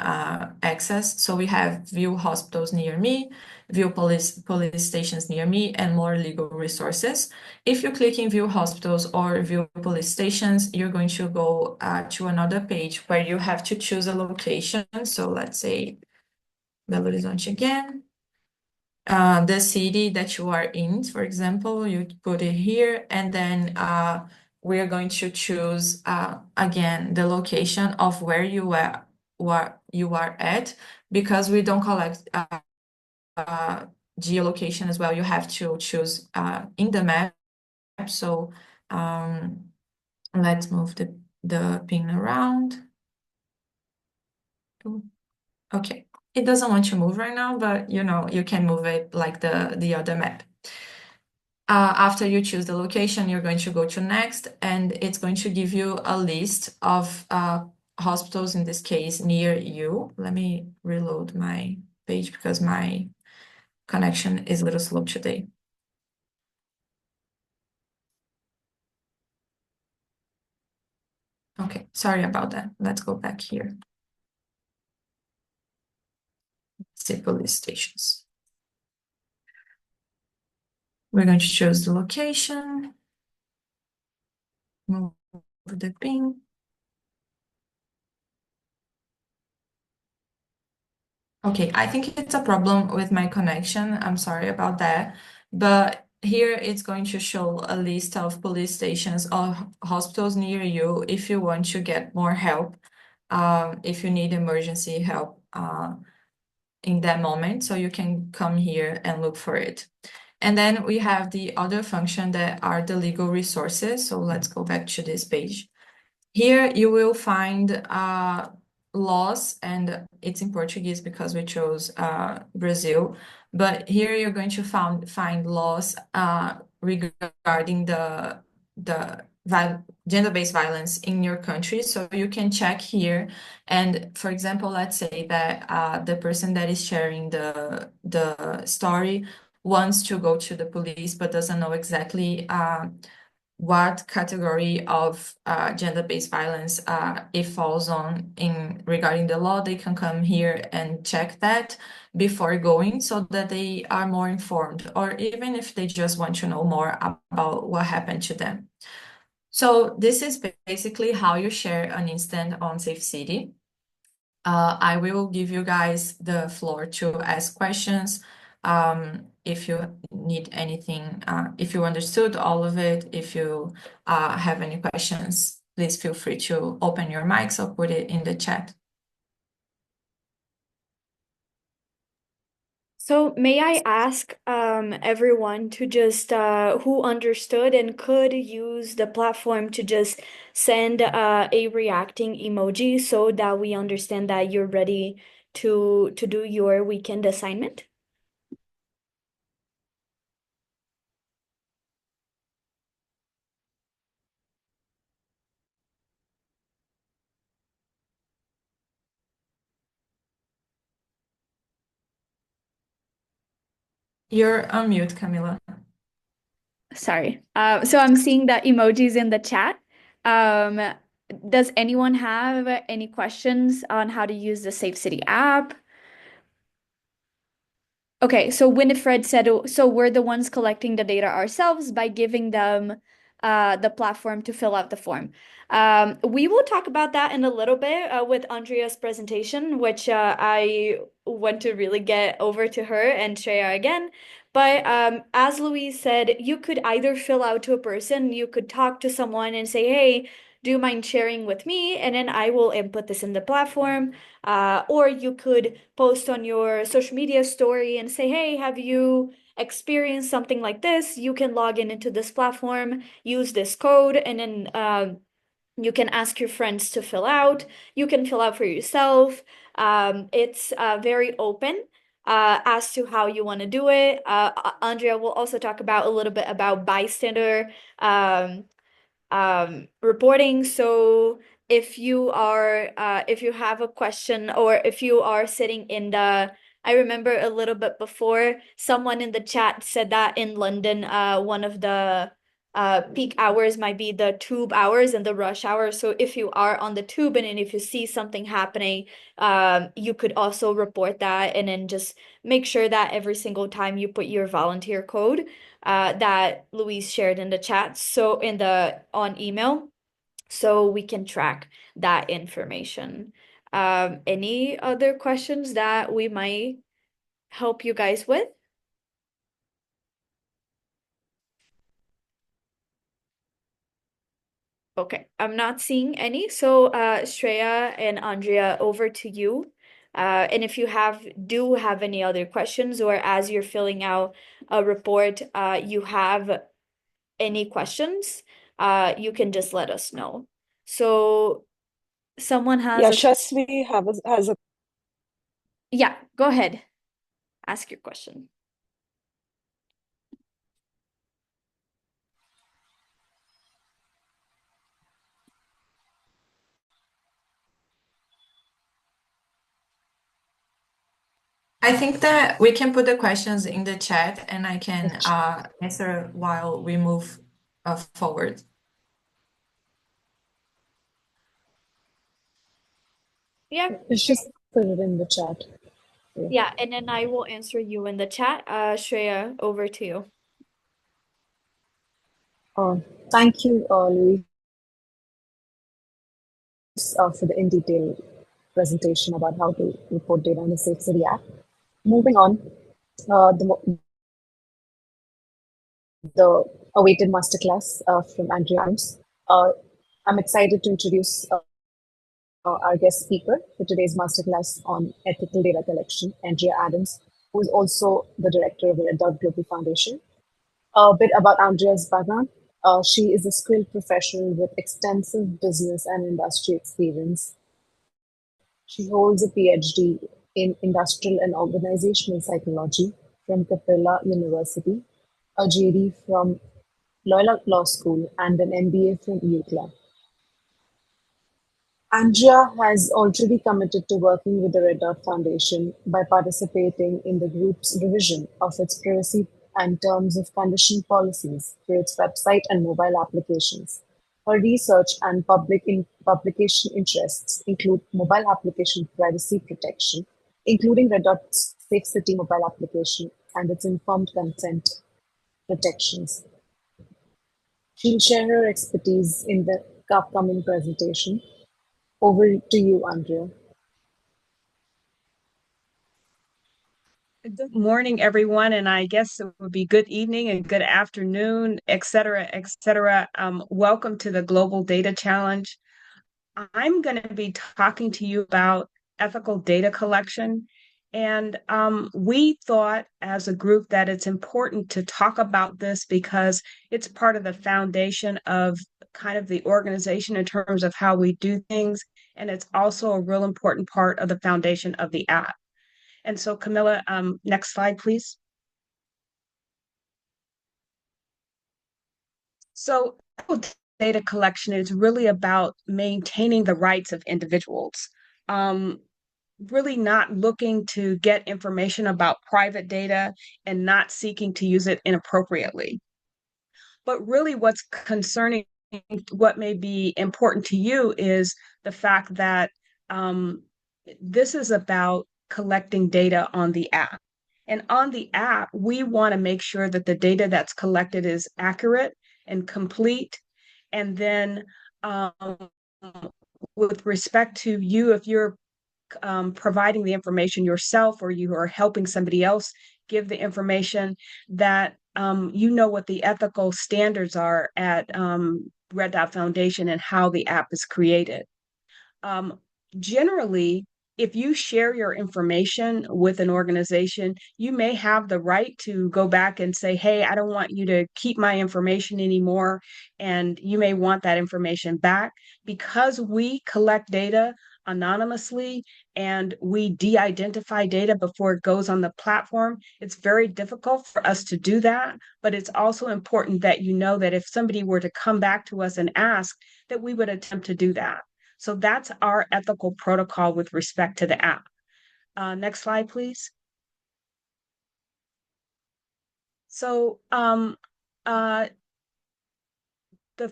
access. So we have view hospitals near me, view police stations near me, and more legal resources. If you click in view hospitals or view police stations, you're going to go to another page where you have to choose a location. So let's say Belo Horizonte again. The city that you are in, for example, you put it here, and then we are going to choose again the location of where you are at, because we don't collect geolocation as well. You have to choose in the map. So let's move the pin around. Okay, it doesn't want to move right now, but you can move it like the other map. After you choose the location, you're going to go to next, and it's going to give you a list of hospitals, in this case, near you. Let me reload my page because my connection is a little slow today. Okay, sorry about that. Let's go back here. See police stations. We're going to choose the location. Move the pin. Okay, I think it's a problem with my connection. I'm sorry about that. But here it's going to show a list of police stations or hospitals near you if you want to get more help, if you need emergency help in that moment. So you can come here and look for it. And then we have the other function that are the legal resources. So let's go back to this page. Here you will find laws, and it's in Portuguese because we chose Brazil. But here you're going to find laws regarding the gender-based violence in your country. So you can check here. And for example, let's say that the person that is sharing the story wants to go to the police but doesn't know exactly what category of gender-based violence it falls on in regarding the law. They can come here and check that before going so that they are more informed, or even if they just want to know more about what happened to them. So this is basically how you share an instance on Safecity. I will give you guys the floor to ask questions. If you need anything, if you understood all of it, if you have any questions, please feel free to open your mics or put it in the chat. So may I ask everyone to just who understood and could use the platform to just send a reacting emoji so that we understand that you're ready to do your weekend assignment? You're on mute, Camila. Sorry. So I'm seeing the emojis in the chat. Does anyone have any questions on how to use the Safecity app? Okay, so Winifred said, so we're the ones collecting the data ourselves by giving them the platform to fill out the form. We will talk about that in a little bit with Andrea's presentation, which I want to really get over to her and Shreya again. But as Louise said, you could either fill out to a person, you could talk to someone and say, hey, do you mind sharing with me? And then I will input this in the platform. Or you could post on your social media story and say, hey, have you experienced something like this? You can log in into this platform, use this code, and then you can ask your friends to fill out. You can fill out for yourself. It's very open as to how you want to do it. Andrea will also talk about a little bit about bystander reporting. So if you have a question, or if you are sitting in I remember a little bit before someone in the chat said that in London, one of the peak hours might be the tube hours and the rush hour. So if you are on the tube and if you see something happening, you could also report that, and then just make sure that every single time you put your volunteer code that Louise shared in the chat, so on email, so we can track that information. Any other questions that we might help you guys with? Okay, I'm not seeing any. So Shreya and Andrea, over to you. And if you do have any other questions, or as you're filling out a report, you have any questions, you can just let us know. So someone has Yeah, Shasvi has a yeah, go ahead. Ask your question. I think that we can put the questions in the chat and I can answer while we move forward. Yeah, Let's just put it in the chat. yeah, and then I will answer you in the chat. Shreya, over to you. Thank you, Louise, for the in-detail presentation about how to report data in the Safecity app. Moving on, the the awaited masterclass from Andrea Adams. I'm excited to introduce our guest speaker for today's masterclass on ethical data collection, Andrea Adams, who is also the director of the Red Dot Global Foundation. A bit about Andrea's background. She is a skilled professional with extensive business and industry experience. She holds a PhD in industrial and organizational psychology from Capella University, a JD from Loyola Law School, and an MBA from UCLA. Andrea has already committed to working with the Red Dot Foundation by participating in the group's revision of its privacy and terms of condition policies for its website and mobile applications. Her research and publication interests include mobile application privacy protection, including Red Dot's Safecity mobile application and its informed consent protections. She'll share her expertise in the upcoming presentation. Over to you, Andrea. Good morning, everyone, and I guess it would be good evening and good afternoon, et cetera, et cetera. Welcome to the Global Data Challenge. I'm going to be talking to you about ethical data collection. And we thought as a group that it's important to talk about this because it's part of the foundation of kind of the organization in terms of how we do things. And it's also a real important part of the foundation of the app. And so, Camilla, next slide, please. So data collection is really about maintaining the rights of individuals, really not looking to get information about private data and not seeking to use it inappropriately. But really what's concerning, what may be important to you is the fact that this is about collecting data on the app. And on the app, we want to make sure that the data that's collected is accurate and complete. And then with respect to you, if you're providing the information yourself or you are helping somebody else give the information, that you know what the ethical standards are at Red Dot Foundation and how the app is created. Generally, if you share your information with an organization, you may have the right to go back and say, hey, I don't want you to keep my information anymore. And you may want that information back. Because we collect data anonymously and we de-identify data before it goes on the platform, it's very difficult for us to do that. But it's also important that you know that if somebody were to come back to us and ask, that we would attempt to do that. So that's our ethical protocol with respect to the app. Next slide, please. So the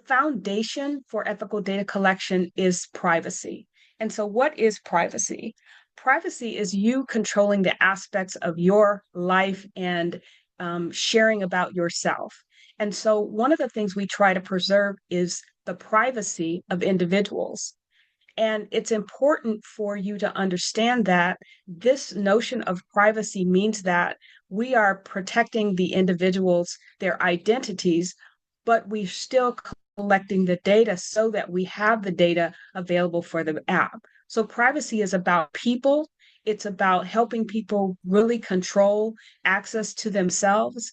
foundation for ethical data collection is privacy. And so what is privacy? Privacy is you controlling the aspects of your life and sharing about yourself. And so one of the things we try to preserve is the privacy of individuals. And it's important for you to understand that this notion of privacy means that we are protecting the individuals, their identities, but we're still collecting the data so that we have the data available for the app. So privacy is about people. It's about helping people really control access to themselves.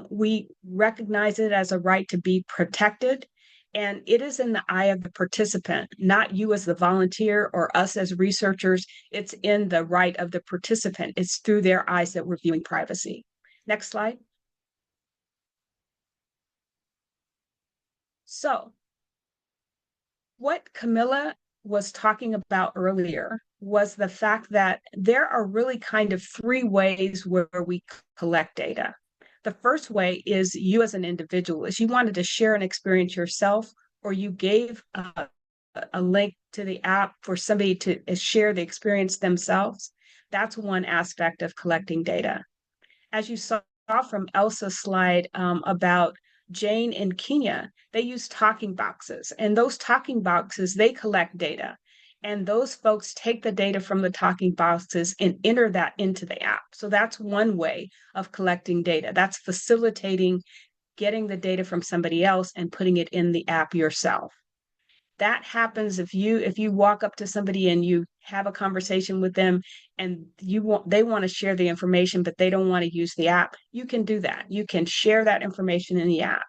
We recognize it as a right to be protected. And it is in the eye of the participant, not you as the volunteer or us as researchers. It's in the right of the participant. It's through their eyes that we're viewing privacy. Next slide. So what Camilla was talking about earlier was the fact that there are really kind of three ways where we collect data. The first way is you as an individual. If you wanted to share an experience yourself, or you gave a link to the app for somebody to share the experience themselves, that's one aspect of collecting data. As you saw from Elsa's slide about Jane in Kenya, they use talking boxes, and those talking boxes, they collect data. And those folks take the data from the talking boxes and enter that into the app. So that's one way of collecting data. That's facilitating getting the data from somebody else and putting it in the app yourself. That happens if you walk up to somebody and you have a conversation with them and they want to share the information, but they don't want to use the app. You can do that. You can share that information in the app.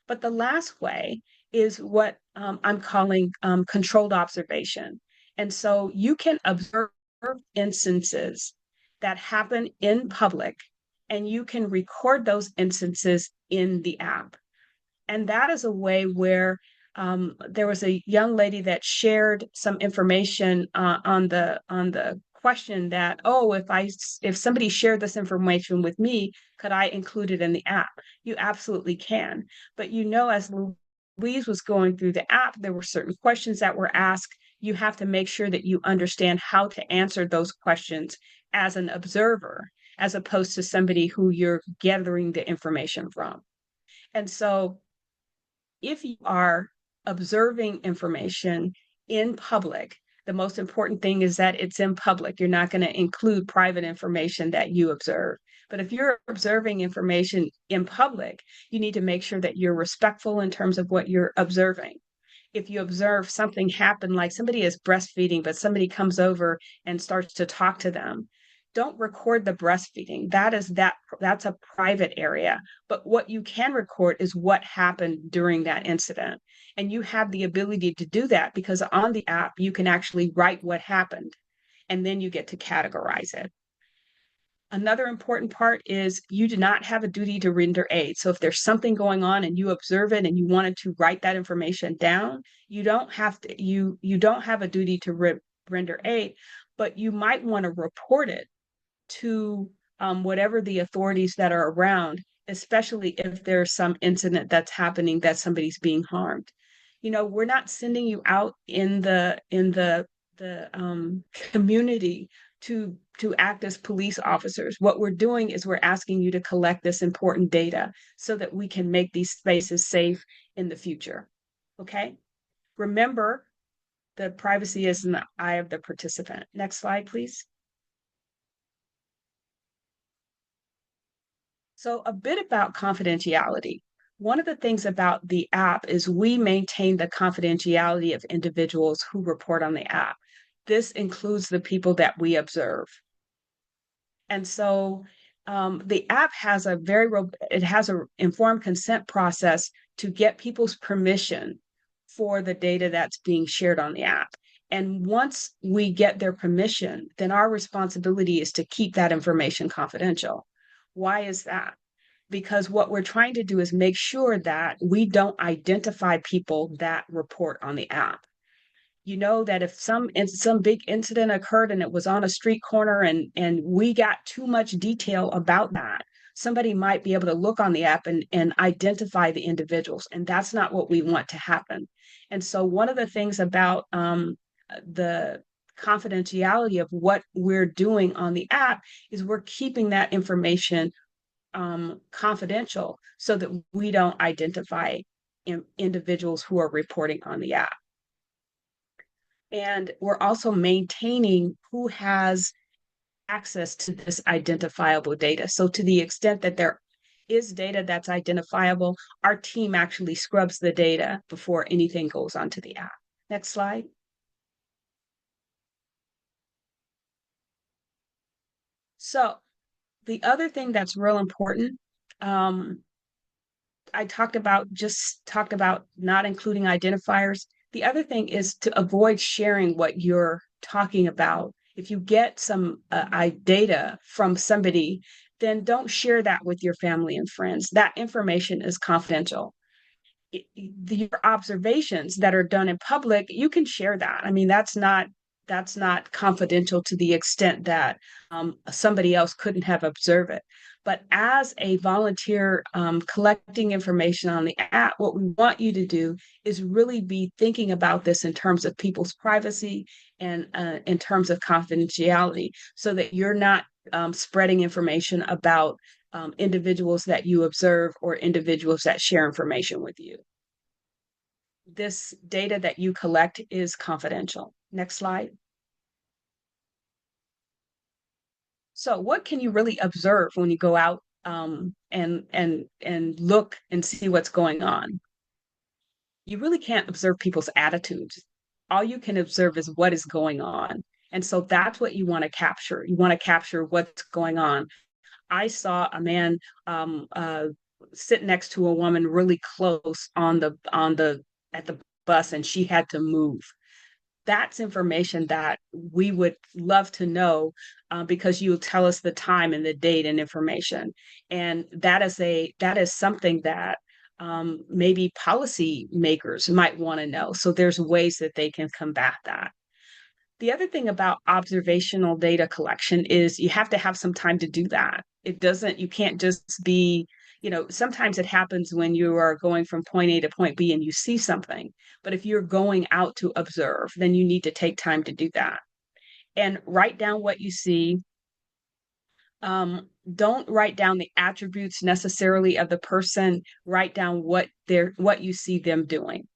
But the last way is what I'm calling controlled observation. And so you can observe instances that happen in public, and you can record those instances in the app. And that is a way where there was a young lady that shared some information on the question that, oh, if somebody shared this information with me, could I include it in the app? You absolutely can. But as Louise was going through the app, there were certain questions that were asked. You have to make sure that you understand how to answer those questions as an observer, as opposed to somebody who you're gathering the information from. And so if you are observing information in public, the most important thing is that it's in public. You're not going to include private information that you observe. But if you're observing information in public, you need to make sure that you're respectful in terms of what you're observing. If you observe something happen, like somebody is breastfeeding, but somebody comes over and starts to talk to them, don't record the breastfeeding. That's a private area. But what you can record is what happened during that incident. And you have the ability to do that because on the app, you can actually write what happened, and then you get to categorize it. Another important part is you do not have a duty to render aid. So if there's something going on and you observe it and you wanted to write that information down, you don't have a duty to render aid, but you might want to report it to whatever the authorities that are around, especially if there's some incident that's happening that somebody's being harmed. We're not sending you out in the community to act as police officers. What we're doing is we're asking you to collect this important data so that we can make these spaces safe in the future. Okay? Remember, the privacy is in the eye of the participant. Next slide, please. So a bit about confidentiality. One of the things about the app is we maintain the confidentiality of individuals who report on the app. This includes the people that we observe. And so the app has an informed consent process to get people's permission for the data that's being shared on the app. And once we get their permission, then our responsibility is to keep that information confidential. Why is that? Because what we're trying to do is make sure that we don't identify people that report on the app. That if some big incident occurred and it was on a street corner and we got too much detail about that, somebody might be able to look on the app and identify the individuals. And that's not what we want to happen. And so one of the things about the confidentiality of what we're doing on the app is we're keeping that information confidential so that we don't identify individuals who are reporting on the app. And we're also maintaining who has access to this identifiable data. So to the extent that there is data that's identifiable, our team actually scrubs the data before anything goes onto the app. Next slide. So the other thing that's real important, I talked about not including identifiers. The other thing is to avoid sharing what you're talking about. If you get some data from somebody, then don't share that with your family and friends. That information is confidential. Your observations that are done in public, you can share that. I mean, that's not confidential to the extent that somebody else couldn't have observed it. But as a volunteer collecting information on the app, what we want you to do is really be thinking about this in terms of people's privacy and in terms of confidentiality, so that you're not spreading information about individuals that you observe or individuals that share information with you. This data that you collect is confidential. Next slide. So what can you really observe when you go out and look and see what's going on. You really can't observe people's attitudes. All you can observe is what is going on. And so that's what you want to capture. You want to capture what's going on. I saw a man sit next to a woman really close on the at the bus, and she had to move. That's information that we would love to know, because you'll tell us the time and the date and information. And that is something that maybe policy makers might want to know. So there's ways that they can combat that. The other thing about observational data collection is you have to have some time to do that. You can't just be, sometimes it happens when you are going from point A to point B and you see something. But if you're going out to observe, then you need to take time to do that. And write down what you see. Don't write down the attributes necessarily of the person. Write down what you see them doing.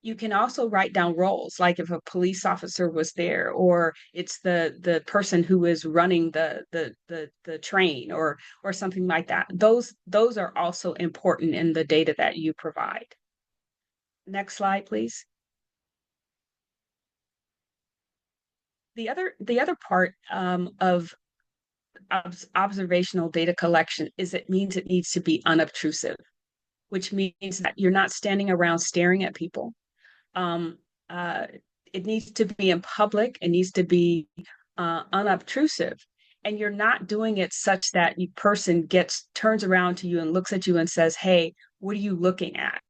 You can also write down roles, like if a police officer was there, or it's the person who is running the train, or something like that. Those are also important in the data that you provide. Next slide, please. The other part of observational data collection is it needs to be unobtrusive, which means that you're not standing around staring at people. It needs to be in public. It needs to be unobtrusive, and you're not doing it such that the person turns around to you and looks at you and says, "Hey, what are you looking at?"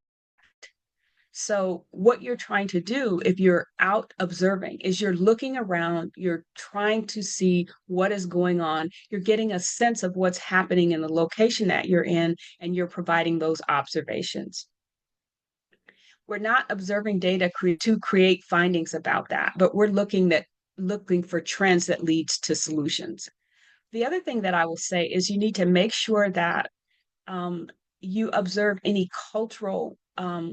So what you're trying to do if you're out observing is you're looking around, you're trying to see what is going on, you're getting a sense of what's happening in the location that you're in, and you're providing those observations. We're not observing data to create findings about that, but we're looking for trends that leads to solutions. The other thing that I will say is you need to make sure that you observe any cultural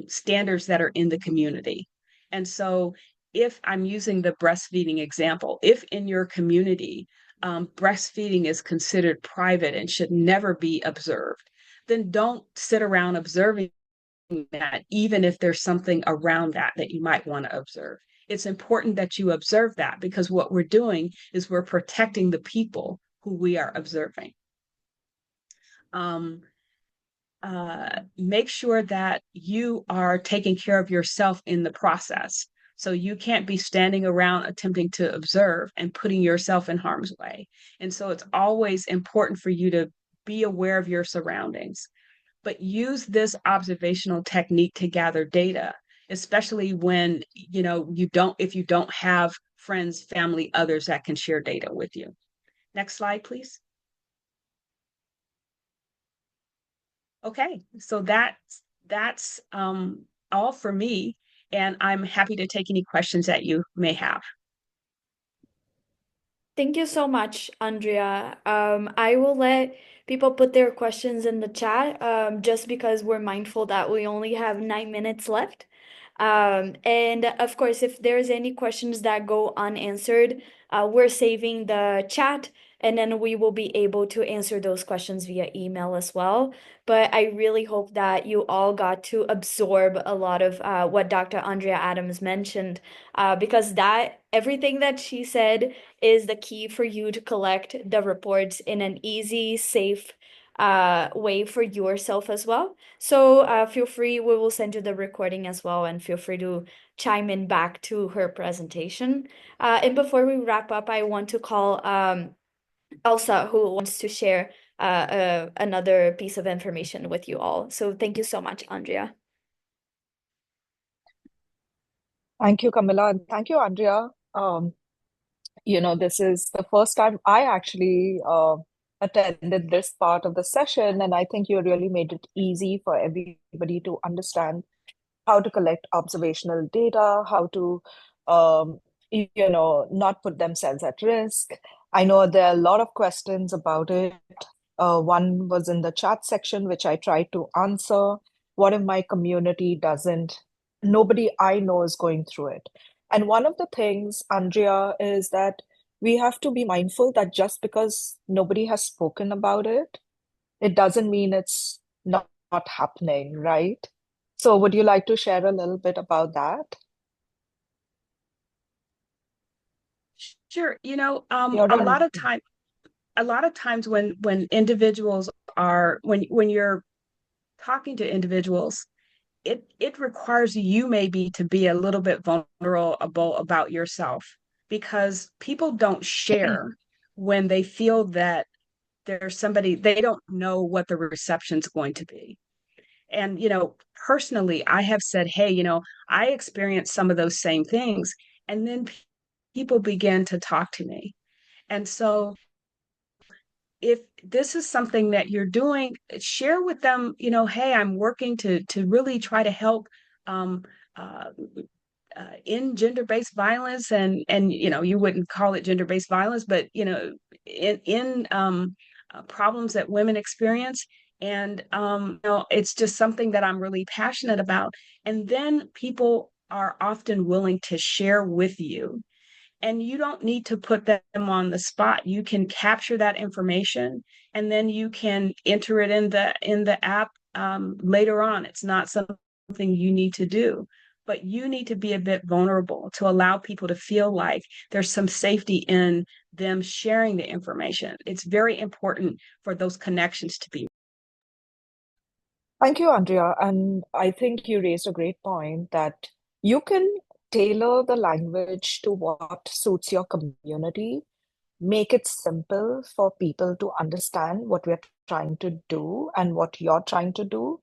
standards that are in the community. And so if I'm using the breastfeeding example, if in your community breastfeeding is considered private and should never be observed, then don't sit around observing that, even if there's something around that you might want to observe. It's important that you observe that, because what we're doing is we're protecting the people who we are observing. Make sure that you are taking care of yourself in the process. So you can't be standing around attempting to observe and putting yourself in harm's way. And so it's always important for you to be aware of your surroundings, but use this observational technique to gather data, especially when if you don't have friends, family, others that can share data with you. Next slide, please. Okay, so that's all for me, and I'm happy to take any questions that you may have. Thank you so much, Andrea. I will let people put their questions in the chat, just because we're mindful that we only have 9 minutes left. And of course, if there's any questions that go unanswered, we're saving the chat, and then we will be able to answer those questions via email as well. But I really hope that you all got to absorb a lot of what Dr. Andrea Adams mentioned, because everything that she said is the key for you to collect the reports in an easy, safe way for yourself as well. So feel free, we will send you the recording as well, and feel free to chime in back to her presentation. And before we wrap up, I want to call Elsa, who wants to share another piece of information with you all. So thank you so much, Andrea. Thank you, Camilla, and thank you, Andrea. This is the first time I actually attended this part of the session, and I think you really made it easy for everybody to understand how to collect observational data, how to, not put themselves at risk. I know there are a lot of questions about it. One was in the chat section, which I tried to answer. What if my community doesn't? Nobody I know is going through it. And one of the things, Andrea, is that we have to be mindful that just because nobody has spoken about it it doesn't mean it's not happening, right? So would you like to share a little bit about that? Sure. You're on. A lot of times when individuals are when you're talking to individuals, it requires you maybe to be a little bit vulnerable about yourself, because people don't share when they feel that there's somebody, they don't know what the reception's going to be. And personally, I have said, hey, I experienced some of those same things, and then people began to talk to me. And so if this is something that you're doing, share with them, hey, I'm working to really try to help um, uh, in gender-based violence, and you wouldn't call it gender-based violence, but in problems that women experience. And it's just something that I'm really passionate about. And then people are often willing to share with you, and you don't need to put them on the spot. You can capture that information, and then you can enter it in the app later on. It's not something you need to do, but you need to be a bit vulnerable to allow people to feel like there's some safety in them sharing the information. It's very important for those connections to be. Thank you, Andrea. And I think you raised a great point that you can tailor the language to what suits your community, make it simple for people to understand what we're trying to do and what you're trying to do.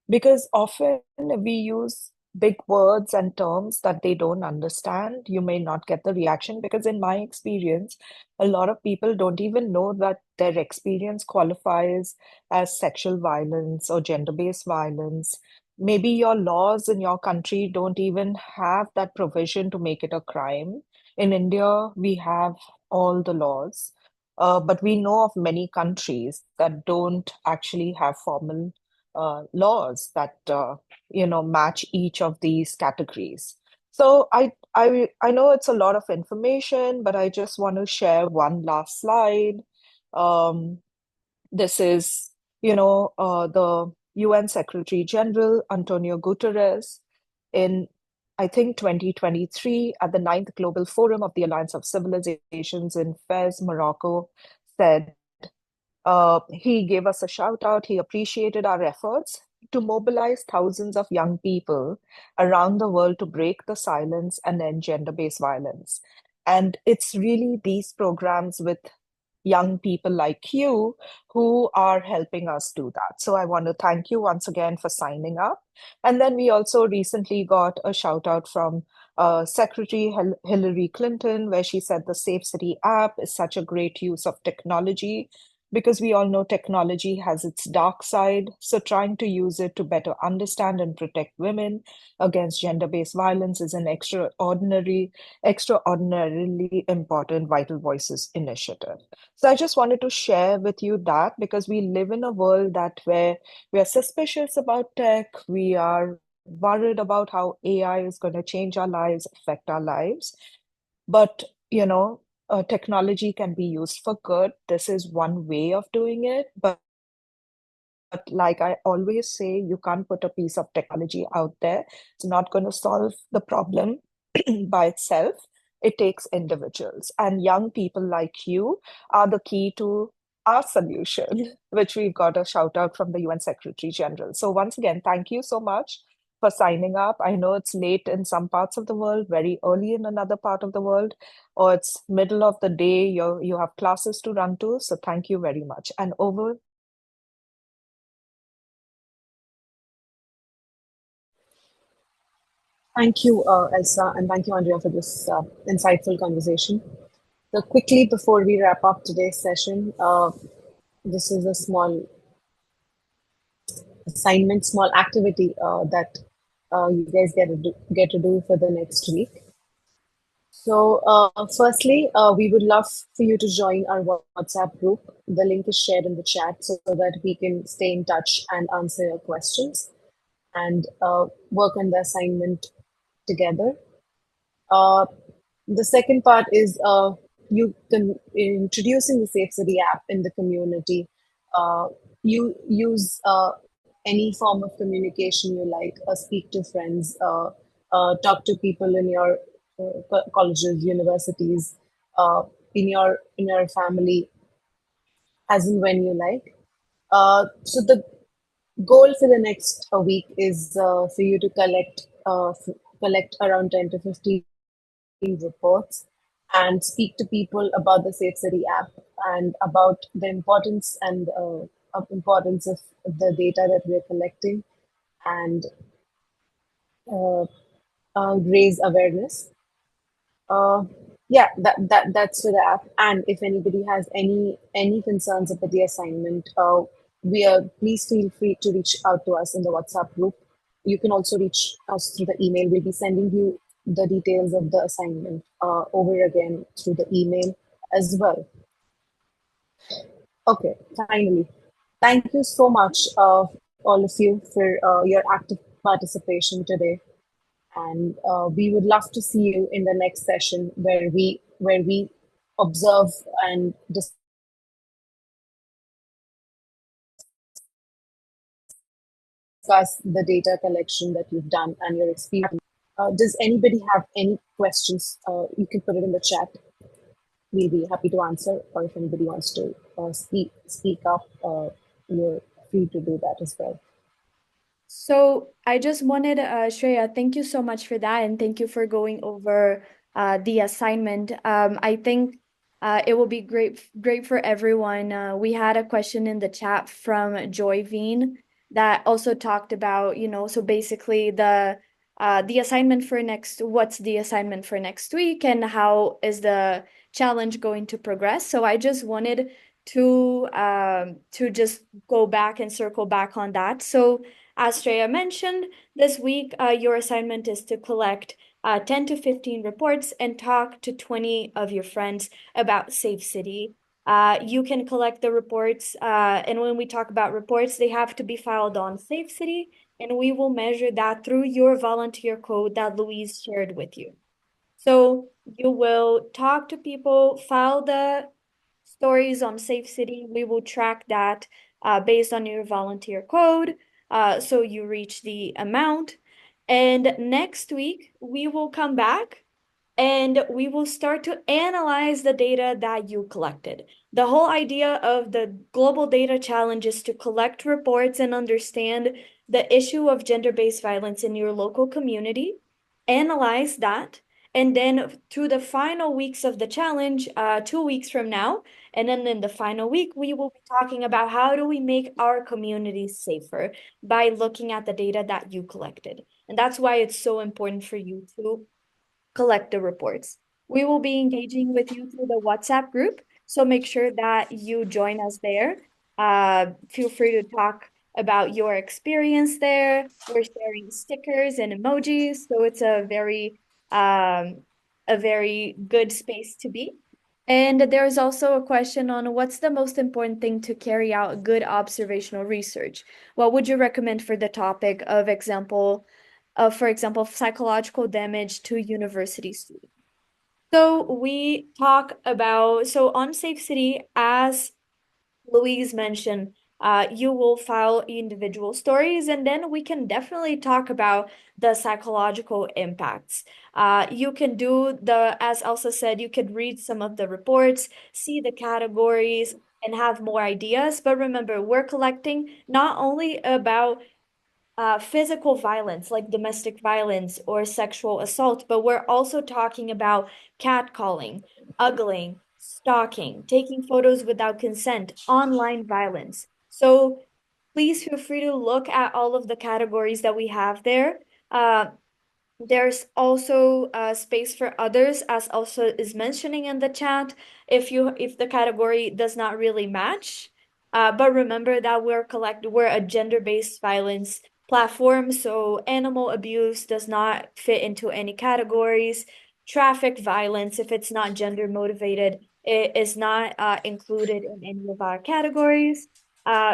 Because often we use big words and terms that they don't understand. You may not get the reaction because, in my experience, a lot of people don't even know that their experience qualifies as sexual violence or gender-based violence. Maybe your laws in your country don't even have that provision to make it a crime. In India, we have all the laws, but we know of many countries that don't actually have formal laws that match each of these categories. So I know it's a lot of information, but I just want to share one last slide. Um, this is, the UN Secretary General Antonio Guterres in, I think, 2023 at the Ninth Global Forum of the Alliance of Civilizations in Fez, Morocco, said he gave us a shout out. He appreciated our efforts to mobilize thousands of young people around the world to break the silence and end gender-based violence. And it's really these programs with young people like you who are helping us do that. So I want to thank you once again for signing up. And then we also recently got a shout out from Secretary Hillary Clinton, where she said the Safecity app is such a great use of technology, because we all know technology has its dark side. So trying to use it to better understand and protect women against gender-based violence is an extraordinarily important Vital Voices initiative. So I just wanted to share with you that, because we live in a world that where we are suspicious about tech, we are worried about how AI is going to change our lives, affect our lives. But, technology can be used for good. This is one way of doing it. But like I always say, you can't put a piece of technology out there. It's not going to solve the problem by itself. It takes individuals. And young people like you are the key to our solution, which we've got a shout out from the UN Secretary General. So once again, thank you so much for signing up. I know it's late in some parts of the world, very early in another part of the world, or it's middle of the day, you have classes to run to. So thank you very much. And over. Thank you, Elsa, and thank you, Andrea, for this insightful conversation. So, quickly before we wrap up today's session, this is a small assignment, small activity that you guys get to do for the next week. So, firstly, we would love for you to join our WhatsApp group. The link is shared in the chat so that we can stay in touch and answer your questions and work on the assignment together. The second part is you can introducing the Safecity app in the community. you use any form of communication you like. Speak to friends, talk to people in your colleges, universities, uh, in your family, as and when you like. So the goal for the next week is for you to collect around 10 to 15 reports and speak to people about the Safe City app and about the importance of the data that we're collecting, and uh, raise awareness. Uh, yeah, that's for the app. And if anybody has any concerns about the assignment, we are please feel free to reach out to us in the WhatsApp group. You can also reach us through the email. We'll be sending you the details of the assignment over again through the email as well. Okay, finally, thank you so much, all of you, for your active participation today. And we would love to see you in the next session where we observe and discuss the data collection that you've done and your experience. Does anybody have any questions? You can put it in the chat. We'll be happy to answer. Or if anybody wants to speak up, you're free to do that as well. So I just wanted, Shreya, thank you so much for that, and thank you for going over the assignment. I think it will be great for everyone. We had a question in the chat from Joy Veen that also talked about, so basically the assignment for what's the assignment for next week and how is the challenge going to progress. So I just wanted to just go back and circle back on that. So as Shreya mentioned, this week your assignment is to collect 10 to 15 reports and talk to 20 of your friends about Safecity. You can collect the reports, and when we talk about reports, they have to be filed on Safecity, and we will measure that through your volunteer code that Louise shared with you. So you will talk to people, file the stories on Safecity. We will track that based on your volunteer code, so you reach the amount. And next week, we will come back and we will start to analyze the data that you collected. The whole idea of the Global Data Challenge is to collect reports and understand the issue of gender-based violence in your local community, analyze that, and then through the final weeks of the challenge, 2 weeks from now, and then in the final week, we will be talking about how do we make our communities safer by looking at the data that you collected. And that's why it's so important for you to collect the reports. We will be engaging with you through the WhatsApp group, so make sure that you join us there. Feel free to talk about your experience there. We're sharing stickers and emojis, so it's a very good space to be. And there's also a question on what's the most important thing to carry out good observational research. What would you recommend for the topic of for example, psychological damage to university students? So we talk about, so on Safecity, as Louise mentioned, you will file individual stories, and then we can definitely talk about the psychological impacts. You can as Elsa said, you could read some of the reports, see the categories, and have more ideas. But remember, we're collecting not only about physical violence like domestic violence or sexual assault, but we're also talking about catcalling, ogling, stalking, taking photos without consent, online violence. So please feel free to look at all of the categories that we have there. There's also space for others, as also is mentioning in the chat, if the category does not really match. But remember that we're a gender-based violence platform, so animal abuse does not fit into any categories. Traffic violence, if it's not gender motivated, it is not included in any of our categories.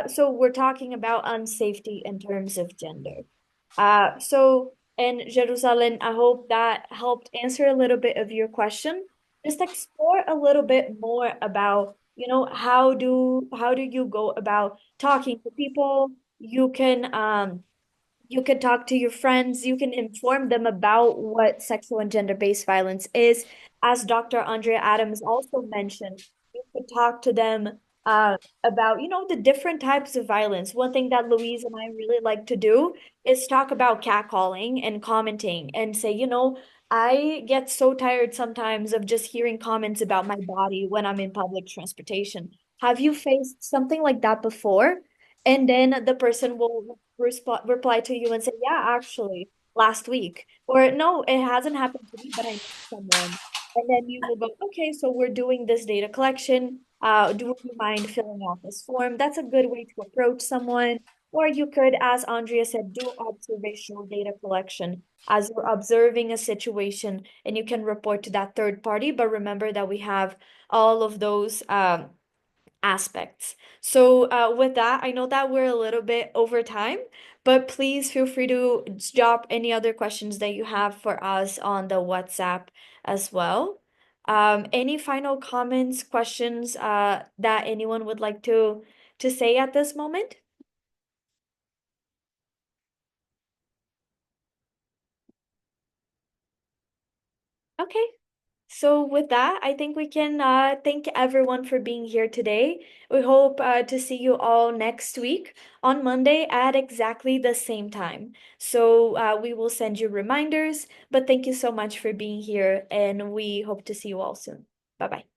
So we're talking about unsafety in terms of gender. And Jerusalem, I hope that helped answer a little bit of your question. Just explore a little bit more about how do you go about talking to people? You can talk to your friends, you can inform them about what sexual and gender-based violence is. As Dr. Andrea Adams also mentioned, you could talk to them about, the different types of violence. One thing that Louise and I really like to do is talk about catcalling and commenting and say, I get so tired sometimes of just hearing comments about my body when I'm in public transportation. Have you faced something like that before? And then the person will reply to you and say, yeah, actually, last week. Or no, it hasn't happened to me, but I know someone. And then you will go, okay, so we're doing this data collection. Do you mind filling out this form? That's a good way to approach someone. Or you could, as Andrea said, do observational data collection as you're observing a situation and you can report to that third party. But remember that we have all of those aspects. So, with that, I know that we're a little bit over time, but please feel free to drop any other questions that you have for us on the WhatsApp as well. Any final comments, questions, that anyone would like to say at this moment? Okay. So with that, I think we can thank everyone for being here today. We hope to see you all next week on Monday at exactly the same time. So we will send you reminders, but thank you so much for being here, and we hope to see you all soon. Bye bye.